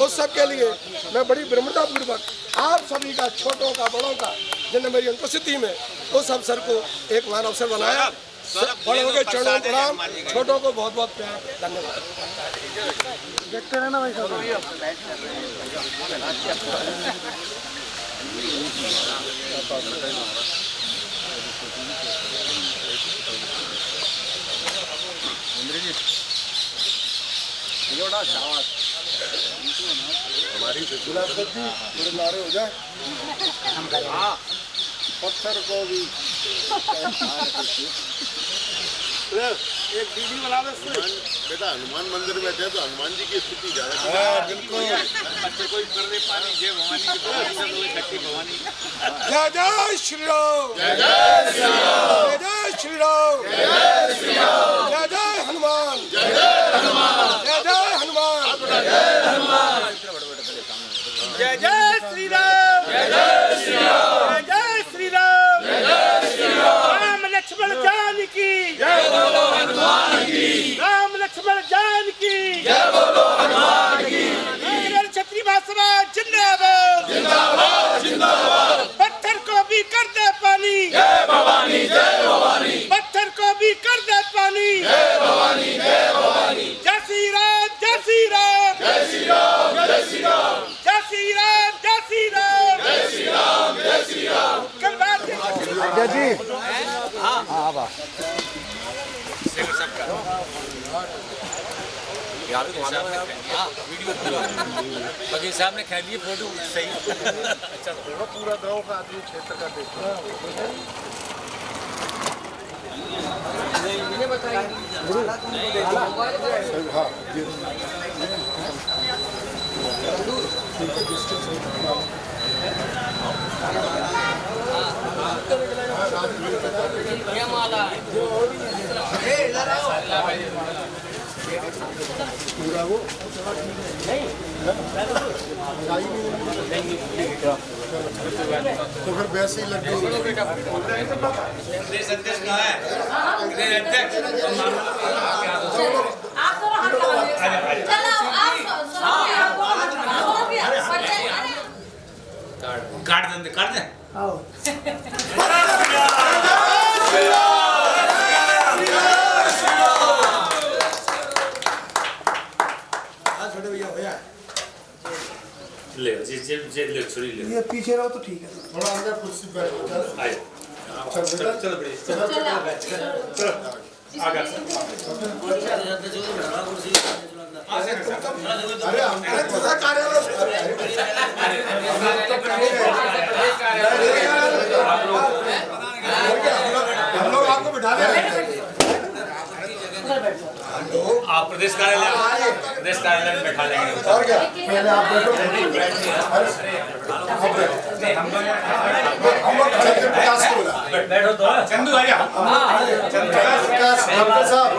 D: उस सब के लिए मैं बड़ी विनम्रतापूर्वक आप सभी का, छोटों का, बड़ों का, जिन्हें मेरी अनुपस्थिति में उस अवसर को एक मान अवसर बनाया, बड़ों के चरणों को प्रणाम, छोटों को बहुत बहुत प्यार, धन्यवाद। देखते रहना भाई साहब।
A: हमारी थोड़े नारे हो जाए, पत्थर को भी
B: एक दीदी बना दो।
J: बेटा हनुमान मंदिर में थे तो हनुमान जी की स्तुति ज्यादा।
A: बिल्कुल।
K: कोई करने पानी जय भवानी की शक्ति भवानी।
D: जय जय श्री राम, जय जय श्री राम, जय जय श्री राम, जय जय श्री राम, जय जय हनुमान, जय जय हनुमान, जय जय हनुमान, जय जय हनुमान,
B: जय जय श्री राम, जय जय श्री राम, जय जय श्री राम, जय जय श्री राम। राम लक्ष्मण जानकी जय बोलो हनुमान की, राम लक्ष्मण जानकी जय बोलो हनुमान की। क्षत्रिय महासभा जिंदाबाद, जिंदाबाद, जिंदाबाद। पत्थर को भी कर दे पानी, जय भवानी, जय भवानी। पत्थर को भी कर दे पानी, जय भवानी, जय भवानी। जय श्री राम, जय श्री राम, जय श्री राम, जय श्री राम, जय श्री राम, जय श्री राम, जय श्री राम, जय श्री राम।
K: वकील साहब ने कह लिए फोटो सही।
A: अच्छा, पूरा गांव का आदमी क्षेत्र का देखो। हाँ, पूरा वो तो फिर वैसे ही लड्डू।
K: काट दे, काट दे। ले ले छोड़ी ले।
D: ये पीछे रहो तो ठीक है।
A: थोड़ा अंदर कुर्सी पर
K: आए। चलो चलो चलो चलो आगे।
A: अरे हमने खुदा कार्यालय हम लोग आपको बिठा देंगे।
K: आप प्रदेश कार्यालय में बैठा लेंगे।
A: और क्या पहले आप बैठो। हम लोग चंद्र प्रकाश को बुला
K: बैठो तो चंदू आ जा।
A: चंद्र प्रकाश डॉक्टर साहब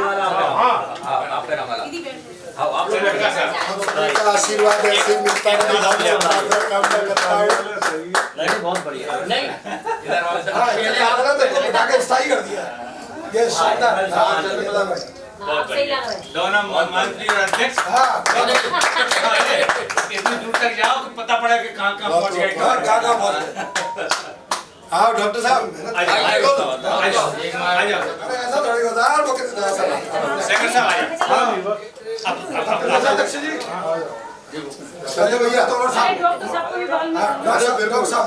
K: आपसे बैठा सर
A: का आशीर्वाद ऐसे मिलता है। काम करता है
K: बहुत बढ़िया। नहीं
D: बिठा के स्थायी कर दिया। ये शानदार।
K: बहुत बढ़िया। दोनों मंत्री और अध्यक्ष इतनी दूर तक जाओ कि पता पड़ा कि कहाँ पहुँच गए।
D: कहाँ पहुँच गए।
A: हाँ डॉक्टर साहब
D: ऐसा थोड़ी होता है।
K: शेखर साहब
D: अध्यक्ष जी
A: चलिए भैया
D: तोमर साहब डॉक्टर साहब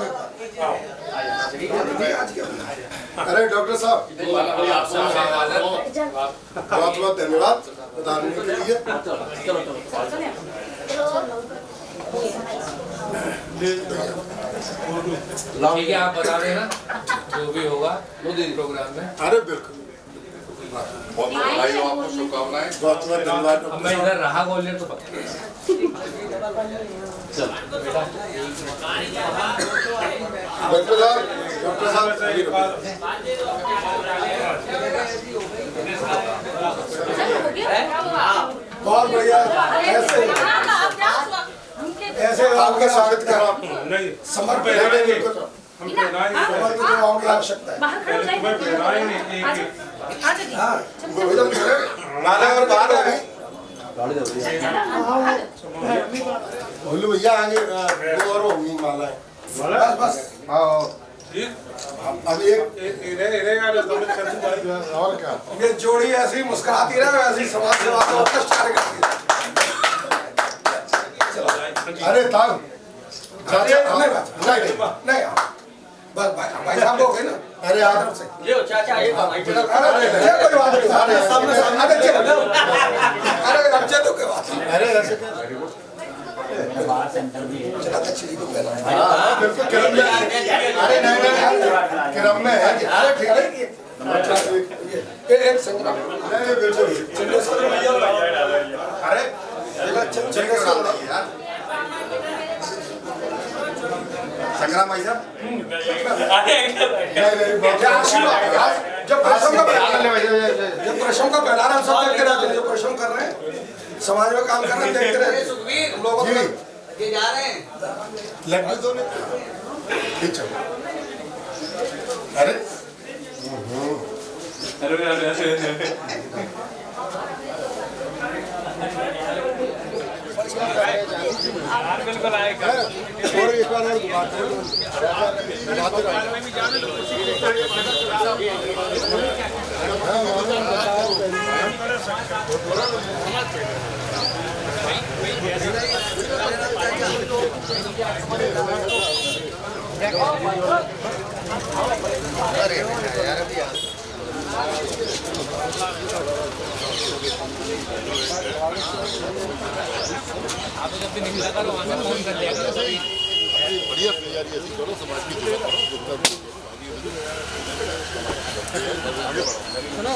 A: अरे डॉक्टर साहब बहुत बहुत धन्यवाद प्रधानमंत्री के लिए।
I: ठीक है, आप बता देना जो भी होगा प्रोग्राम में।
A: अरे बिल्कुल
J: बहुत बधाई हो आपको, शुभकामनाएं।
A: बहुत बहुत धन्यवाद।
I: अब मैं इधर रहा ग्वालियर तो पक्का।
A: डॉक्टर साहब
D: बहुत बढ़िया। ऐसे
A: आपका स्वागत कर आप
E: नहीं
D: समर्पण
E: हम पहनाएंगे
D: की आवश्यकता है।
A: माला और बाहर होगी भोलू भैया आगे दो और होंगी मालाएं।
D: बस बस
A: हाँ अब एक और क्या
D: ये जोड़ी ऐसी ही मुस्कुराती रहे, वैसी समाज सेवा का उत्कृष्ट कार्य करती है।
A: अरे ताऊ
D: नहीं बस भाई साहब हो गए ना।
A: अरे आप
K: ये चाचा ये
D: कोई बात नहीं। अरे अच्छे तो कोई बात नहीं।
A: अरे ऐसे बिल्कुल क्रम में। अरे नहीं क्रम में है। अरे ठीक है
D: संग्राम
A: नहीं बिल्कुल। अरे संग्राम भाई साहब
D: जब परिश्रम का पहला हम सब देखते रहते हैं। जो परिश्रम कर रहे हैं समाज में काम कर रहे हैं देखते रहते हैं। हम लोगों को
K: जा रहे हैं
A: लड्डू तो नहीं चलो। अरे
K: बिल्कुल आएगा।
A: और एक बार
I: आप जब भी निकला था तो वहाँ से फोन कर लिया करो सभी।
J: बढ़िया तैयारी ऐसी करो समाज की
I: सुनो